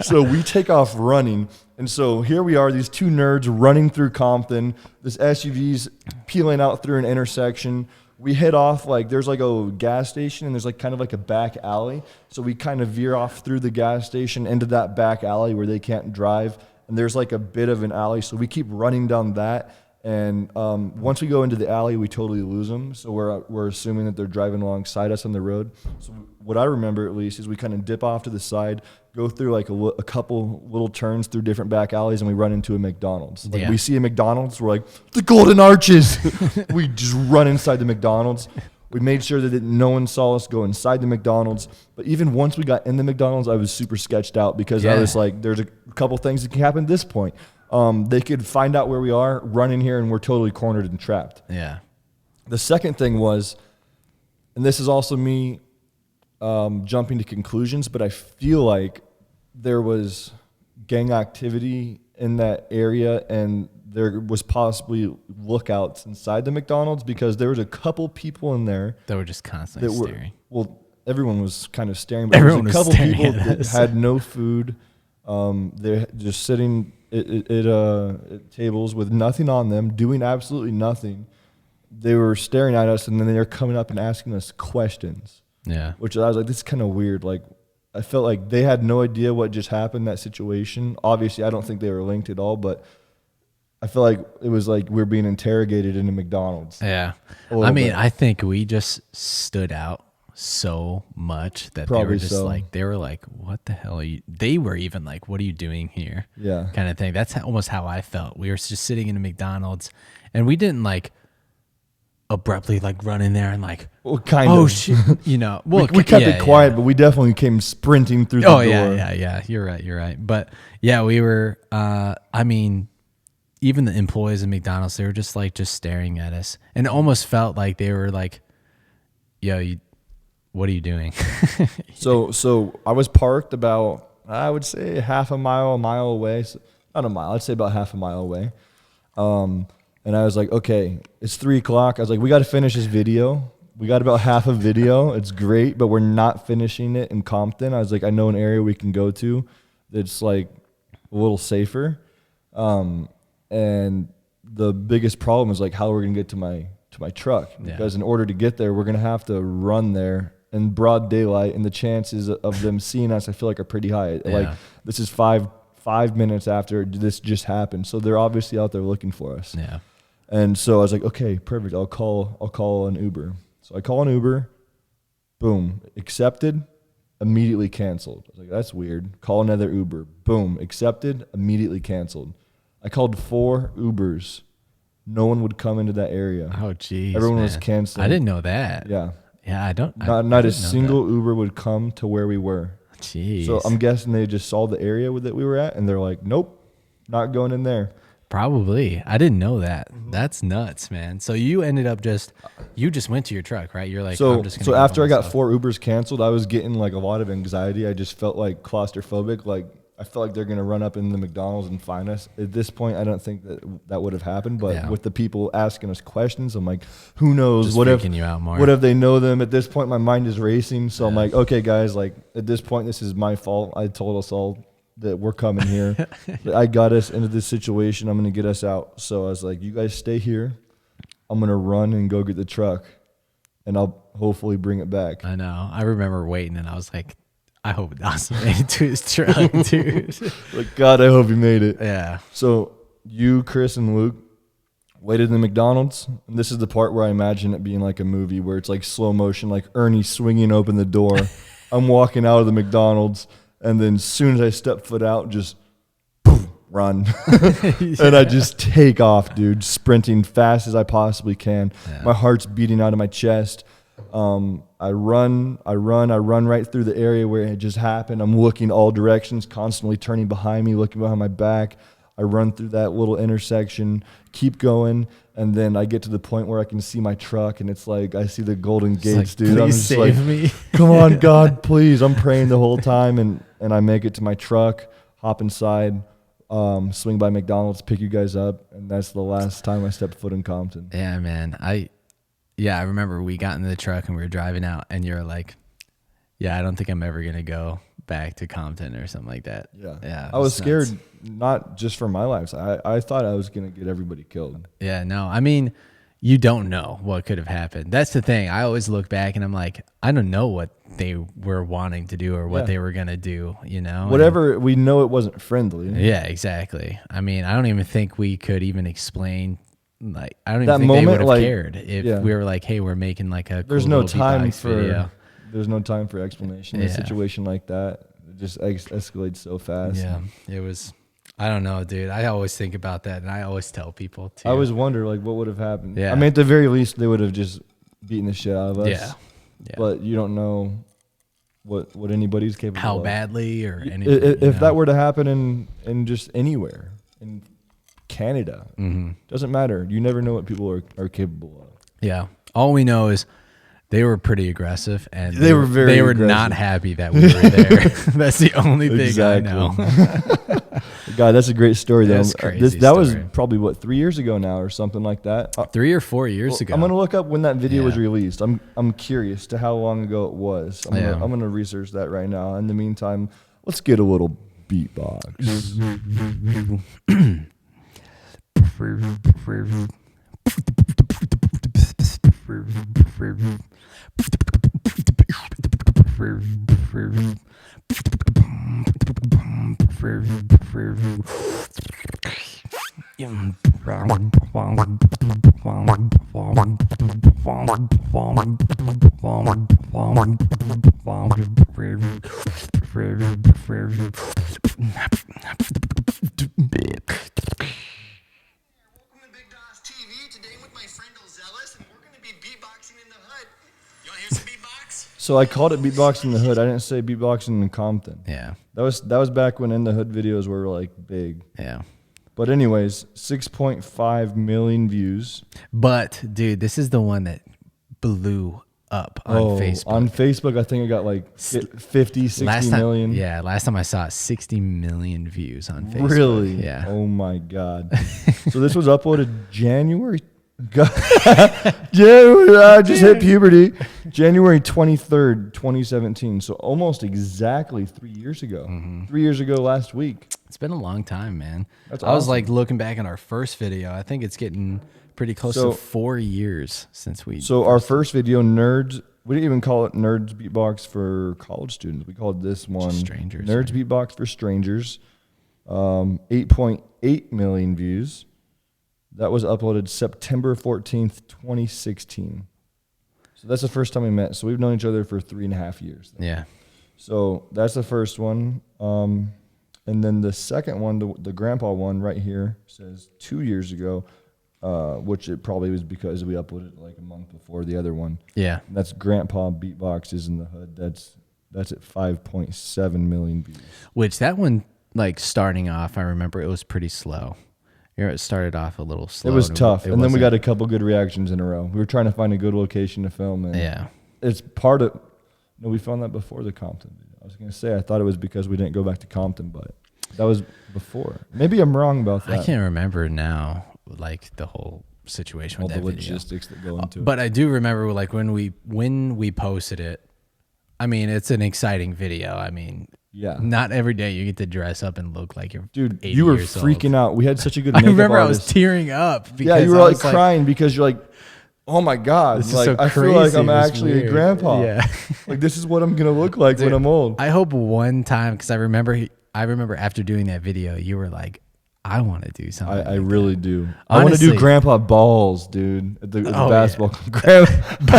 So we take off running. And so here we are, these two nerds running through Compton. This SUV's peeling out through an intersection. We hit off, there's like a gas station and there's kind of a back alley. So we kind of veer off through the gas station into that back alley where they can't drive. And there's a bit of an alley. So we keep running down that. And once we go into the alley, we totally lose them. So we're assuming that they're driving alongside us on the road. So what I remember, at least, is we kind of dip off to the side, go through a couple little turns through different back alleys, and we run into a McDonald's. We see a McDonald's, we're like, "The Golden Arches!" We just run inside the McDonald's. We made sure that no one saw us go inside the McDonald's. But even once we got in the McDonald's, I was super sketched out because I was like, there's a couple things that can happen at this point. They could find out where we are, run in here, and we're totally cornered and trapped. Yeah. The second thing was, and this is also me jumping to conclusions, but I feel like there was gang activity in that area, and there was possibly lookouts inside the McDonald's because there was a couple people in there They were just constantly staring. Well, everyone was kind of staring, but Everyone there was a was couple staring people at that us. had no food. They're just sitting at tables with nothing on them, doing absolutely nothing. They were staring at us, and then they were coming up and asking us questions. Yeah. Which I was like, this is kind of weird. Like, I felt like they had no idea what just happened, that situation. Obviously, I don't think they were linked at all, but I feel like it was like we're being interrogated in a McDonald's. Yeah. A little bit. I think we just stood out so much that Probably they were just so. like, they were like, what the hell are you? They were even like, what are you doing here? Yeah. Kind of thing. That's almost how I felt. We were just sitting in a McDonald's and we didn't like abruptly like run in there and like, Well, kind oh of. shit, you know. Well, we kept yeah, it quiet, but we definitely came sprinting through the Oh door. yeah. You're right. But yeah, we were. I mean, even the employees of McDonald's, they were just staring at us, and it almost felt like they were like, "Yo, what are you doing?" So I was parked about, I would say a mile away. So not a mile, I'd say about half a mile away. And I was like, okay, it's 3:00. I was like, we got to finish this video. We got about half a video. It's great, but we're not finishing it in Compton. I was like, I know an area we can go to that's like a little safer. And the biggest problem is like how we're gonna get to my truck, because in order to get there, we're gonna have to run there in broad daylight, and the chances of them seeing us, I feel like, are pretty high. Yeah. Like, this is five minutes after this just happened, so they're obviously out there looking for us. Yeah. And so I was like, okay, perfect. I'll call an Uber. So I call an Uber. Boom, accepted. Immediately canceled. I was like, that's weird. Call another Uber. Boom, accepted. Immediately canceled. I called 4 Ubers. No one would come into that area. Oh, geez. Everyone man. was canceling. I didn't know that. Yeah. Yeah, I don't. Not a single Uber would come to where we were. Jeez. So I'm guessing they just saw the area that we were at, and they're like, nope, not going in there. Probably. I didn't know that. That's nuts, man. So you ended up you just went to your truck, right? You're like, I'm just gonna so go after by I got myself. 4 Ubers canceled, I was getting like a lot of anxiety. I just felt like claustrophobic. Like, I felt like they're going to run up in the McDonald's and find us. At this point, I don't think that would have happened. But Yeah. with the people asking us questions, I'm like, who knows? Just What if freaking you out more. What if they know them? At this point, my mind is racing. So I'm like, okay, guys, like, at this point, this is my fault. I told us all that we're coming here. That I got us into this situation. I'm going to get us out. So I was like, you guys stay here. I'm going to run and go get the truck, and I'll hopefully bring it back. I know. I remember waiting, and I was like, I hope Dawson made it to his truck, dude. Like, God, I hope you made it. Yeah. So you, Chris, and Luke waited in the McDonald's. And this is the part where I imagine it being like a movie where it's like slow motion, like Ernie swinging open the door. I'm walking out of the McDonald's, and then as soon as I step foot out, just boom, run. And I just take off, dude, sprinting fast as I possibly can. Yeah. My heart's beating out of my chest. I run right through the area where it just happened. I'm looking all directions, constantly turning behind me, looking behind my back. I run through that little intersection, keep going, and then I get to the point where I can see my truck, and it's like I see the Golden Gates, like, dude. I'm please just save like, me. come on, God, please. I'm praying the whole time, and I make it to my truck, hop inside, swing by McDonald's, pick you guys up, and that's the last time I stepped foot in Compton. Yeah, man. I remember we got into the truck and we were driving out, and you're like, yeah, I don't think I'm ever going to go back to Compton or something like that. Yeah. I was scared, not just for my life. I thought I was going to get everybody killed. Yeah, no. I mean, you don't know what could have happened. That's the thing. I always look back and I'm like, I don't know what they were wanting to do or what they were going to do, you know? Whatever, we know it wasn't friendly. Yeah, exactly. I mean, I don't even think we could even explain. Like, I don't even That think they moment, would have like, cared if we were like, hey, we're making like a There's cool no little time beatbox video. There's no time for explanation. In a Yeah. situation like that, it just escalates so fast. Yeah, it was. I don't know, dude. I always think about that, and I always tell people too. I always wonder, like, what would have happened. Yeah. I mean, at the very least, they would have just beaten the shit out of us. Yeah. But you don't know what anybody's capable how of. badly or anything. If that were to happen in just anywhere, in Canada, doesn't matter. You never know what people are capable of. Yeah. All we know is they were pretty aggressive, and They were very They were aggressive. not happy that we were there. That's the only thing I know. God, that's a great story, though. That's crazy That was story. probably, what, 3 years ago now or something like that? 3 or 4 years ago. I'm going to look up when that video was Yeah. released. I'm curious to how long ago it was. I'm gonna research that right now. In the meantime, let's get a little beatbox. Welcome to Big Dawes TV. Today with my friend oZealous, and we're going to be beatboxing in the hood. You want to hear some beatbox? So I called it beatboxing in the hood. I didn't say beatboxing in Compton. Yeah. That was back when in the hood videos were like big. Yeah. But anyways, 6.5 million views. But dude, this is the one that blew up on Facebook. On Facebook, I think it got like 50, 60 million. Yeah, last time I saw it, 60 million views on Facebook. Really? Yeah. Oh my God. So this was uploaded January. January. I just hit puberty. January 23rd, 2017. So almost exactly 3 years ago. 3 years ago last week. It's been a long time, man. That's I was awesome. like looking back on our first video. I think it's getting pretty close So- to 4 years since we. So our first video, Nerds, we didn't even call it Nerds Beatbox for college students. We called this one strangers, Nerds Beatbox for Strangers. 8.8 million views. That was uploaded September 14th, 2016. So that's the first time we met. So we've known each other for 3.5 years. Yeah. So that's the first one. And then the second one, the grandpa one right here, says 2 years ago, which it probably was because we uploaded it like a month before the other one. Yeah. And that's Grandpa Beatboxes in the Hood. That's at 5.7 million views. Which that one, like starting off, I remember it was pretty slow. It started off a little slow. It was tough. And then we wasn't- got a couple good reactions in a row. We were trying to find a good location to film. And Yeah. it's part of, no, we found that before the Compton video. I was going to say, I thought it was because we didn't go back to Compton, but that was before. Maybe I'm wrong about that. I can't remember now, like the whole situation All with the that video. logistics that go into it. But I do remember, like when we posted it. I mean, it's an exciting video. I mean, Yeah. not every day you get to dress up and look like you're Dude, 80 you were years freaking old. out. We had such a good I makeup remember I was artist. tearing up. Because Yeah, you were I like was crying because you're like, oh my God. This is Like, so I feel like crazy. I'm It was actually a weird. grandpa. Yeah. Like, this is what I'm going to look like when Dude, I'm old. I hope one time, because I remember after doing that video, you were like, I want to do something. I like really do. I want to do Honestly. grandpa balls, dude. At the Oh, basketball. Grandpa.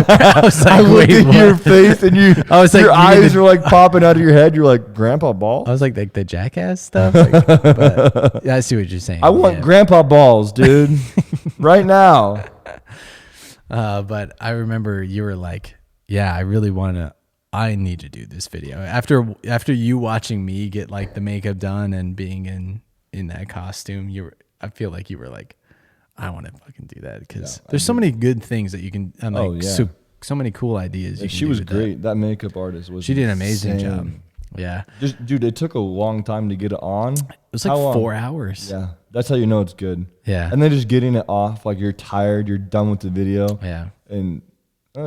I was like, I looked wait, at your what? face and I was like, your you mean eyes the- are like popping out of your head. You're like, grandpa ball? I was like the jackass stuff. Like, but I see what you're saying. I want yeah. grandpa balls, dude. Right now. But I remember you were like, yeah, I need to do this video. After you watching me get like the makeup done and being in that costume, I feel like you were like, I want to fucking do that because there's so many good things that you can, and like Oh, yeah. so many cool ideas. You She can do was with great. That makeup artist was She did an amazing insane. job. Yeah. Just, dude, it took a long time to get it on. It was like How long? 4 hours. Yeah, that's how you know it's good. Yeah. And then just getting it off, like you're tired, you're done with the video. Yeah. And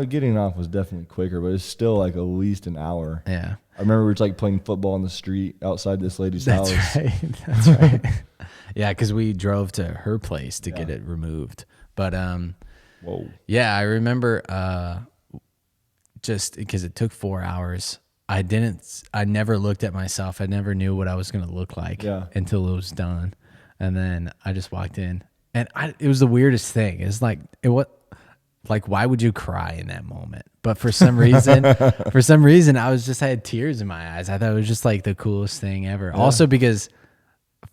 getting it off was definitely quicker, but it's still like at least an hour. Yeah. I remember we were like playing football on the street outside this lady's That's house. right. That's right. Yeah, because we drove to her place to get it removed. But Whoa. yeah, I remember just because it took 4 hours. I never looked at myself. I never knew what I was gonna look like until it was done. And then I just walked in, and it was the weirdest thing. It's like why would you cry in that moment? But for some reason, I had tears in my eyes. I thought it was just like the coolest thing ever. Yeah. Also because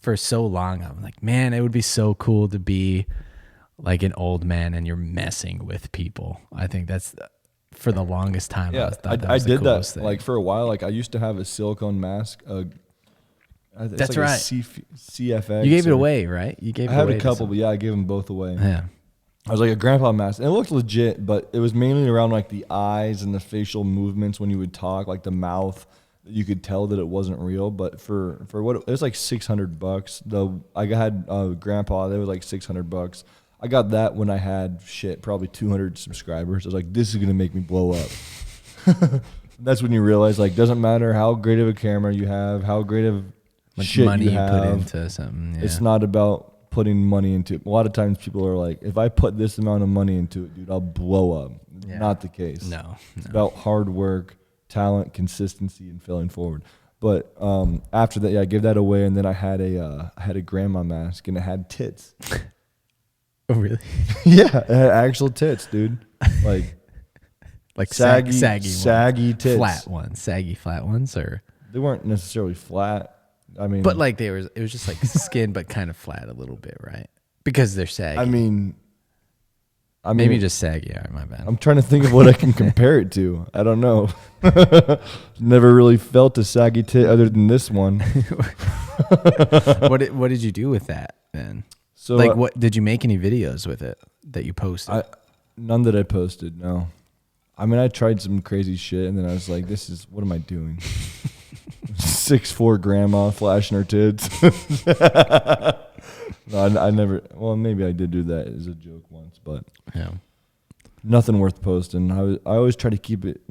for so long, I'm like, man, it would be so cool to be like an old man and you're messing with people. I think that's for the longest time. Yeah, I did that thing. Like for a while. Like I used to have a silicone mask. That's like right. CFX. You gave it away, right? You gave. I had a couple, but yeah, I gave them both away. Yeah. I was like a grandpa mask, and it looked legit, but it was mainly around like the eyes and the facial movements when you would talk, like the mouth. you could tell that it wasn't real. But for what it was like $600. Though I had grandpa, they were like $600. I got that when I had probably 200 subscribers. I was like, this is gonna make me blow up. That's when you realize, like, doesn't matter how great of a camera you have, how great of shit money you you have, put into something. Yeah. it's not about putting money into it. A lot of times people are like, if I put this amount of money into it, dude, I'll blow up. Yeah. Not the case. No. It's about hard work, talent, consistency, and failing forward. But after that, I gave that away, and then I had a grandma mask, and it had tits. Oh, really? Yeah, it had actual tits, dude. Like saggy tits, saggy flat ones, or they weren't necessarily flat. I mean, but like it was just like skin, but kind of flat a little bit, right? Because they're saggy. I mean, maybe just saggy. All right, my bad. I'm trying to think of what I can compare it to. I don't know. Never really felt a saggy tit other than this one. What did you do with that then? So, like, what did you make any videos with it that you posted? None that I posted. No. I mean, I tried some crazy shit, and then I was like, what am I doing? 6'4" grandma flashing her tits. No, I never, well, maybe I did do that as a joke once, but yeah, nothing worth posting. I always try to keep it,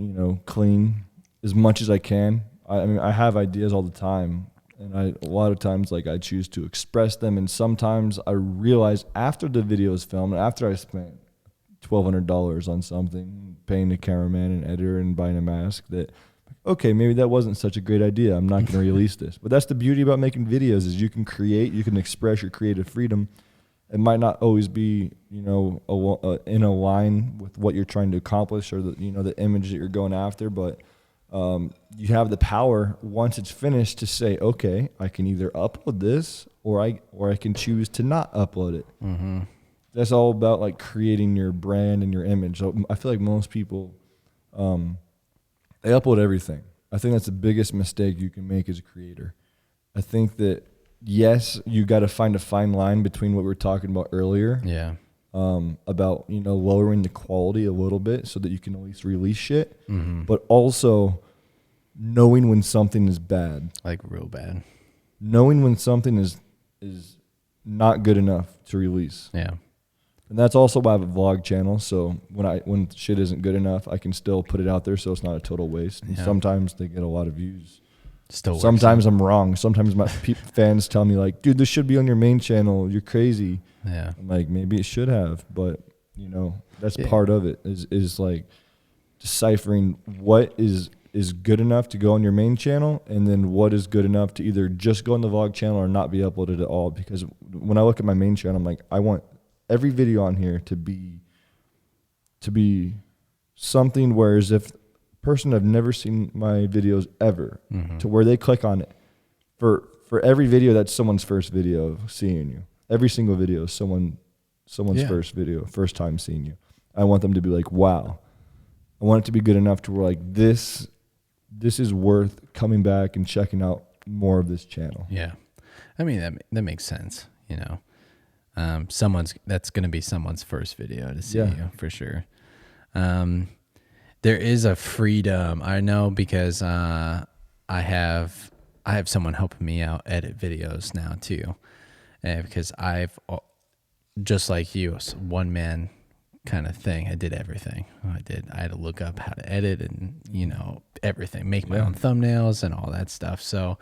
clean as much as I can. I mean, I have ideas all the time, and a lot of times, like, I choose to express them, and sometimes I realize after the video is filmed, after I spent $1,200 on something, paying a cameraman and editor and buying a mask, that, okay, maybe that wasn't such a great idea. I'm not going to release this. But that's the beauty about making videos, is you can create, you can express your creative freedom. It might not always be, in a line with what you're trying to accomplish, or the image that you're going after, but you have the power once it's finished to say, okay, I can either upload this or I can choose to not upload it. Mm-hmm. That's all about, like, creating your brand and your image. So I feel like most people, they upload everything. I think that's the biggest mistake you can make as a creator. I think that, yes, you got to find a fine line between what we were talking about earlier. Yeah. About, lowering the quality a little bit so that you can at least release shit. Mm-hmm. But also knowing when something is bad. Like real bad. Knowing when something is not good enough to release. Yeah. And that's also why I have a vlog channel. So when shit isn't good enough, I can still put it out there, so it's not a total waste. And sometimes they get a lot of views. Sometimes I'm wrong. Sometimes my fans tell me, like, dude, this should be on your main channel. You're crazy. Yeah. I'm like, maybe it should have, but that's part of it is like deciphering what is good enough to go on your main channel, and then what is good enough to either just go on the vlog channel or not be uploaded at all. Because when I look at my main channel, I'm like, I want every video on here to be something where, as if a person have never seen my videos ever, mm-hmm. to where they click on it. For every video, that's someone's first video seeing you. Every single video is someone's first time seeing you. I want them to be like, wow. I want it to be good enough to where, like, this is worth coming back and checking out more of this channel. Yeah. I mean, that makes sense, that's going to be someone's first video to see you, for sure. There is a freedom, I know, because I have someone helping me out edit videos now too, because I've, just like you, one man kind of thing. I did everything. I had to look up how to edit and everything, make my own thumbnails and all that stuff. So,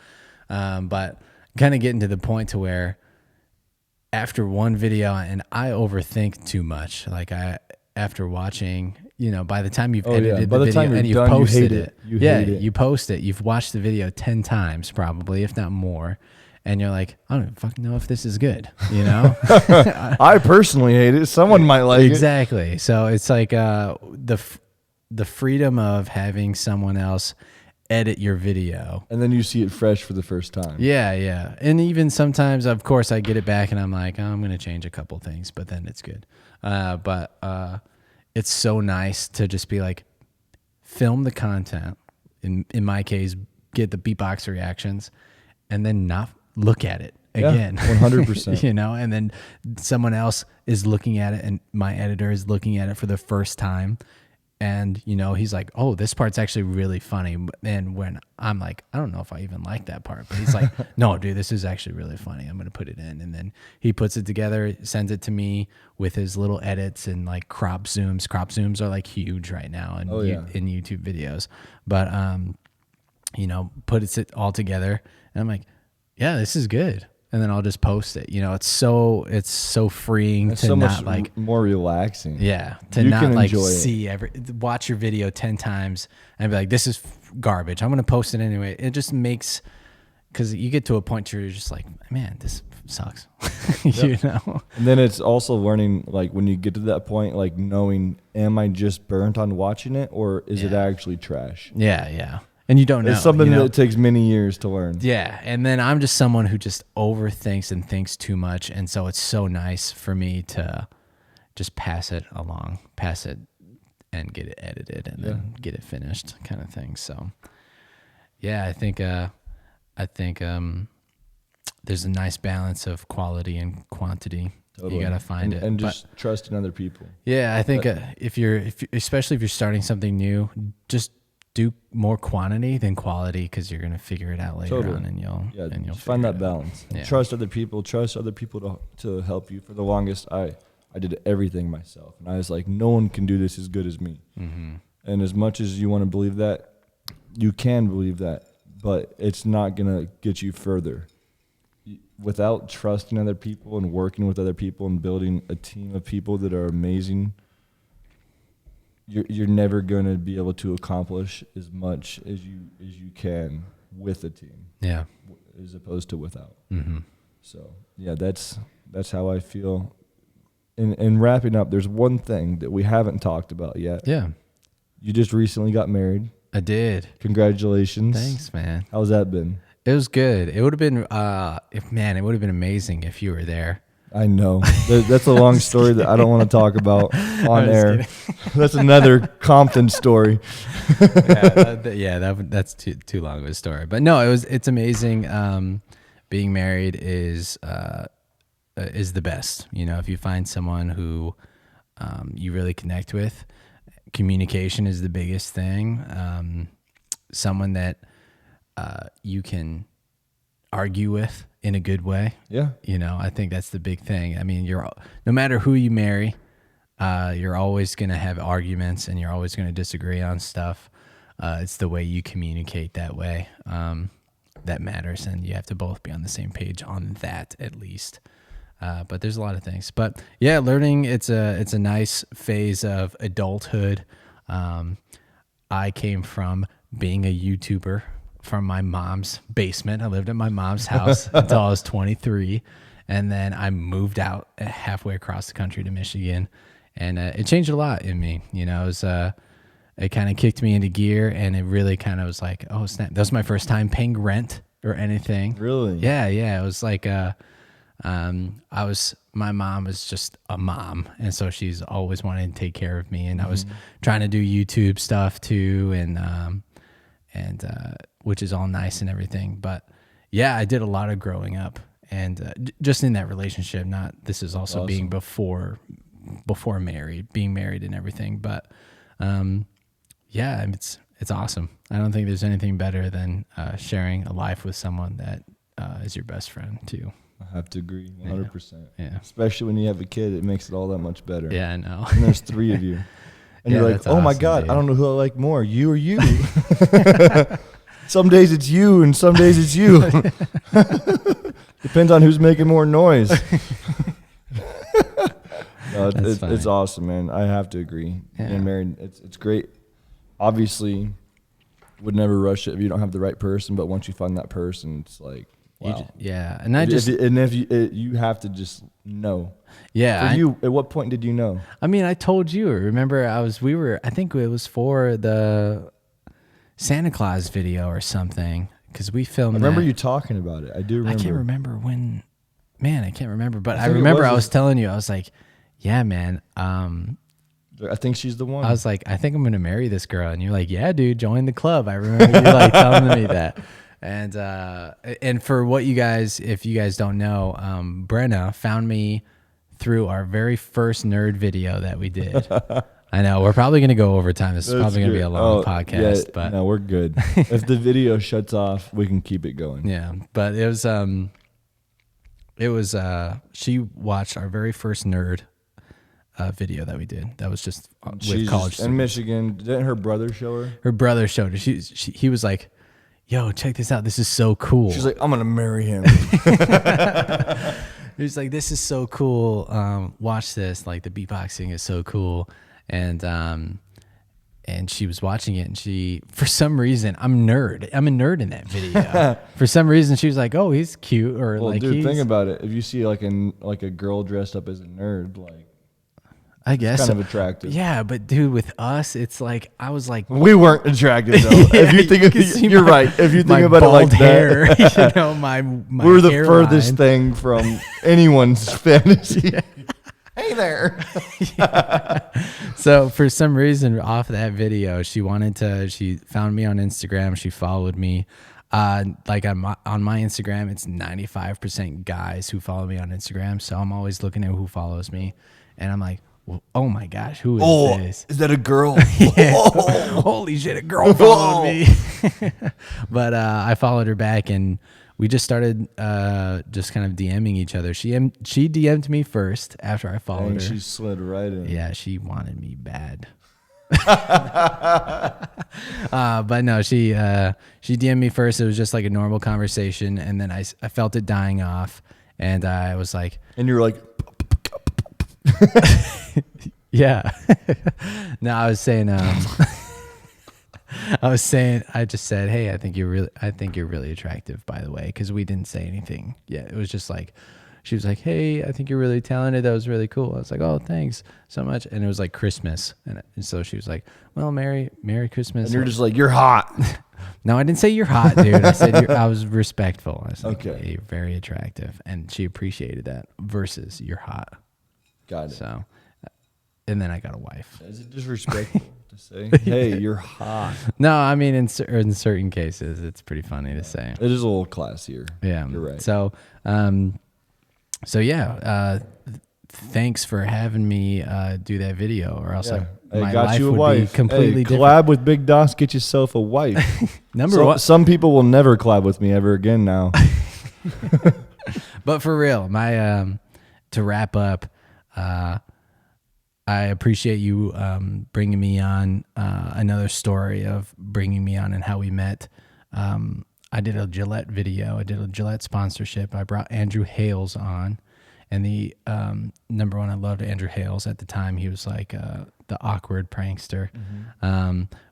but kind of getting to the point to where, after one video, and I overthink too much. Like, after watching, by the time you've edited the video and you've posted it, you post it, you've watched the video 10 times probably, if not more. And you're like, I don't even fucking know if this is good, I personally hate it. Someone might like it. Exactly. So it's like the freedom of having someone else edit your video, and then you see it fresh for the first time. Yeah. And even sometimes, of course, I get it back and I'm like, I'm going to change a couple things, but then it's good. But it's so nice to just be like, film the content, in my case, get the beatbox reactions, and then not look at it again. 100%. And then someone else is looking at it, and my editor is looking at it for the first time, And, you know, he's like, oh, this part's actually really funny. And when I'm like, I don't know if I even like that part, but he's like, no, dude, this is actually really funny. I'm going to put it in. And then he puts it together, sends it to me with his little edits and like crop zooms. Crop zooms are like huge right now in, in YouTube videos. But, you know, puts it all together. And I'm like, yeah, this is good. And then I'll just post it. You know, it's so freeing to so not like more relaxing. Yeah, to you not like see watch your video 10 times and be like, this is garbage. I'm gonna post it anyway. It just makes, because you get to a point where you're just like, man, this sucks. You know. And then it's also learning, like when you get to that point, like knowing, am I just burnt on watching it, or is it actually trash? Yeah, yeah. And you don't know. It's something that takes many years to learn. Yeah. And then I'm just someone who just overthinks and thinks too much. And so it's so nice for me to just pass it and get it edited and then get it finished kind of thing. So yeah, I think there's a nice balance of quality and quantity. Totally. You got to find it. And just trusting other people. Yeah. I think especially if you're starting something new, just do more quantity than quality, because you're going to figure it out later on, and you'll find that balance. Yeah. Trust other people to help you. For the longest, I did everything myself, and I was like, no one can do this as good as me. Mm-hmm. And as much as you want to believe that, you can believe that, but it's not going to get you further. Without trusting other people and working with other people and building a team of people that are amazing, you're never going to be able to accomplish as much as you can with a team. Yeah. As opposed to without. Mm-hmm. So yeah, that's how I feel. In wrapping up, there's one thing that we haven't talked about yet. Yeah. You just recently got married. I did. Congratulations. Thanks, man. How's that been? It was good. It would have been it would have been amazing if you were there. I know. That's a long story that I don't want to talk about on air. That's another Compton story. That's too long of a story. But no, it's amazing. Being married is the best. You know, if you find someone who you really connect with, communication is the biggest thing. Someone that you can argue with in a good way. Yeah. You know, I think that's the big thing. I mean, no matter who you marry, you're always going to have arguments and you're always going to disagree on stuff. It's the way you communicate that way that matters, and you have to both be on the same page on that at least. But there's a lot of things. But yeah, learning, it's a nice phase of adulthood. I came from being a YouTuber from my mom's basement. I lived at my mom's house until I was 23. And then I moved out halfway across the country to Michigan. And it changed a lot in me. You know, it kind of kicked me into gear, and it really kind of was like, oh, snap. That was my first time paying rent or anything. Really? Yeah. It was like, my mom was just a mom. And so she's always wanted to take care of me. And I was trying to do YouTube stuff too. And which is all nice and everything. But yeah, I did a lot of growing up, and just in that relationship, this is also awesome. Being before being married and everything. But, yeah, it's awesome. I don't think there's anything better than, sharing a life with someone that, is your best friend too. I have to agree 100%. Yeah. Especially when you have a kid, it makes it all that much better. Yeah, I know. And there's 3 of you. And you're like, oh, awesome, my God, dude. I don't know who I like more, you or you. Some days it's you and some days it's you. Depends on who's making more noise. No, it's awesome, man. I have to agree. Yeah. Being married, it's great. Obviously, would never rush it if you don't have the right person, but once you find that person, it's like, wow. And you have to just know. Yeah. For you, at what point did you know? I mean, I told you. Remember, I think it was for the Santa Claus video or something, because we filmed. I remember you talking about it. I do remember. I can't remember when. Man, I can't remember. But I remember I was telling you. I was like, yeah, man. I think she's the one. I was like, I think I'm gonna marry this girl, and you're like, yeah, dude, join the club. I remember you like telling me that. And for what you guys, if you guys don't know, Brenna found me through our very first nerd video that we did. I know we're probably gonna go over time. This is That's probably gonna be good. a long Oh, podcast, yeah, but no, we're good. If the video shuts off, we can keep it going. yeah. But it was she watched our very first nerd video that we did. That was just with She's college in students. Michigan. Didn't her brother show her? Her brother showed her. He was like, "Yo, check this out. This is so cool." She's like, I'm gonna marry him. He was like, "This is so cool. Watch this. Like the beatboxing is so cool." And she was watching it, and she, for some reason, I'm a nerd in that video. For some reason, she was like, "Oh, he's cute," or Well, like, dude, he's, think about it. If you see like a girl dressed up as a nerd, like I guess kind so. of attractive. Yeah, but dude, with us, it's like I was like, We weren't attractive though. Yeah, if you think can see you're my- right. If you my think about it like bald hair, that, you know, my we're the hairline. furthest thing from anyone's fantasy. Hey there. So for some reason, off that video, she found me on Instagram. She followed me. Like on my Instagram, it's 95% guys who follow me on Instagram. So I'm always looking at who follows me, and I'm like, well, oh my gosh, who is this? Is that a girl? Yeah. Holy shit, a girl followed me. But I followed her back, and we just started just kind of DMing each other. She DM'd me first after I followed And her. she slid right in. Yeah, she wanted me bad. But no, she DM'd me first. It was just like a normal conversation, and then I felt it dying off, and I was like, And you're like, yeah. No, I was saying, I just said, hey, I think you're really attractive, by the way, because we didn't say anything. Yeah, it was just like, she was like, hey, I think you're really talented. That was really cool. I was like, oh, thanks so much. And it was like Christmas, and so she was like, well, Merry Christmas. and you're just like, you're hot. No, I didn't say you're hot, dude. I said I was respectful. I was like, Okay. hey, you're very attractive, and she appreciated that versus you're hot. Got it. So, and then I got a wife. Is it disrespectful to say, hey, you're hot? No, I mean in certain cases, it's pretty funny to say. It is a little classier. Yeah, You're right. So, thanks for having me do that video, or else Hey, my got life you a would wife. be completely Hey, different. collab with Big Doss, get yourself a wife. Number one, Some people will never collab with me ever again now. but for real, my to wrap up, I appreciate you bringing me on. Another story of bringing me on and how we met. I did a Gillette video. I did a Gillette sponsorship. I brought Andrew Hales on, and the number one, I loved Andrew Hales at the time. He was like the awkward prankster.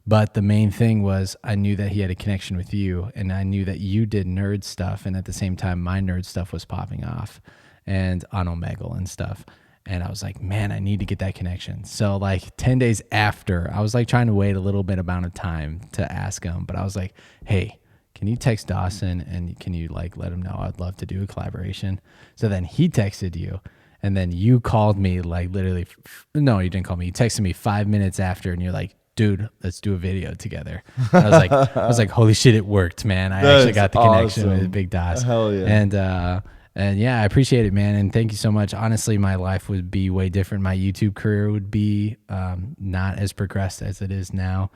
But the main thing was I knew that he had a connection with you, and I knew that you did nerd stuff, and at the same time, my nerd stuff was popping off, and on Omegle and stuff. And I was like, man, I need to get that connection. So like 10 days after, I was like trying to wait a little bit amount of time to ask him, but I was like, hey, can you text Dawson and can you like let him know I'd love to do a collaboration? So then he texted you, and then you called me like literally, no, you didn't call me. You texted me 5 minutes after, and you're like, dude, let's do a video together. I was like, holy shit, it worked, man. I actually got the connection awesome. with Big Doss. Hell yeah. And yeah, I appreciate it, man. And thank you so much. Honestly, my life would be way different. My YouTube career would be not as progressed as it is now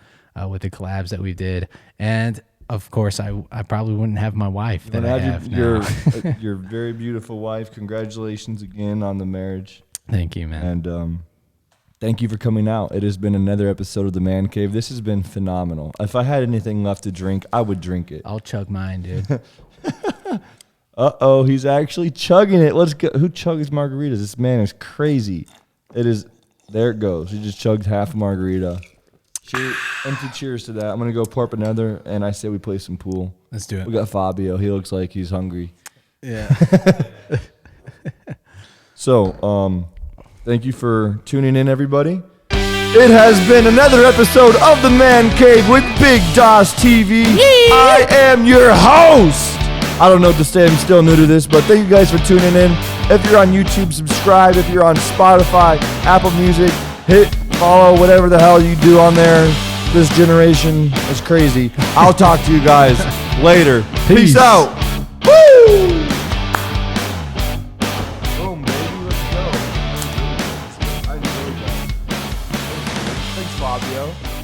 with the collabs that we did. And of course, I probably wouldn't have my wife that I have now. Your very beautiful wife. Congratulations again on the marriage. Thank you, man. And thank you for coming out. It has been another episode of The Man Cave. This has been phenomenal. If I had anything left to drink, I would drink it. I'll chug mine, dude. Uh-oh, he's actually chugging it. Let's go. Who chugs margaritas? This man is crazy. It is. There it goes. He just chugged half a margarita. Empty cheers to that. I'm going to go pour up another, and I say we play some pool. Let's do it. We got Fabio. He looks like he's hungry. Yeah. So, thank you for tuning in, everybody. It has been another episode of The Man Cave with Big Doss TV. I am your host. I don't know what to say. I'm still new to this, but thank you guys for tuning in. If you're on YouTube, subscribe. If you're on Spotify, Apple Music, hit follow, whatever the hell you do on there. This generation is crazy. I'll talk to you guys later. Peace out. Woo! Boom, baby. Let's go. I enjoyed that. Fabio.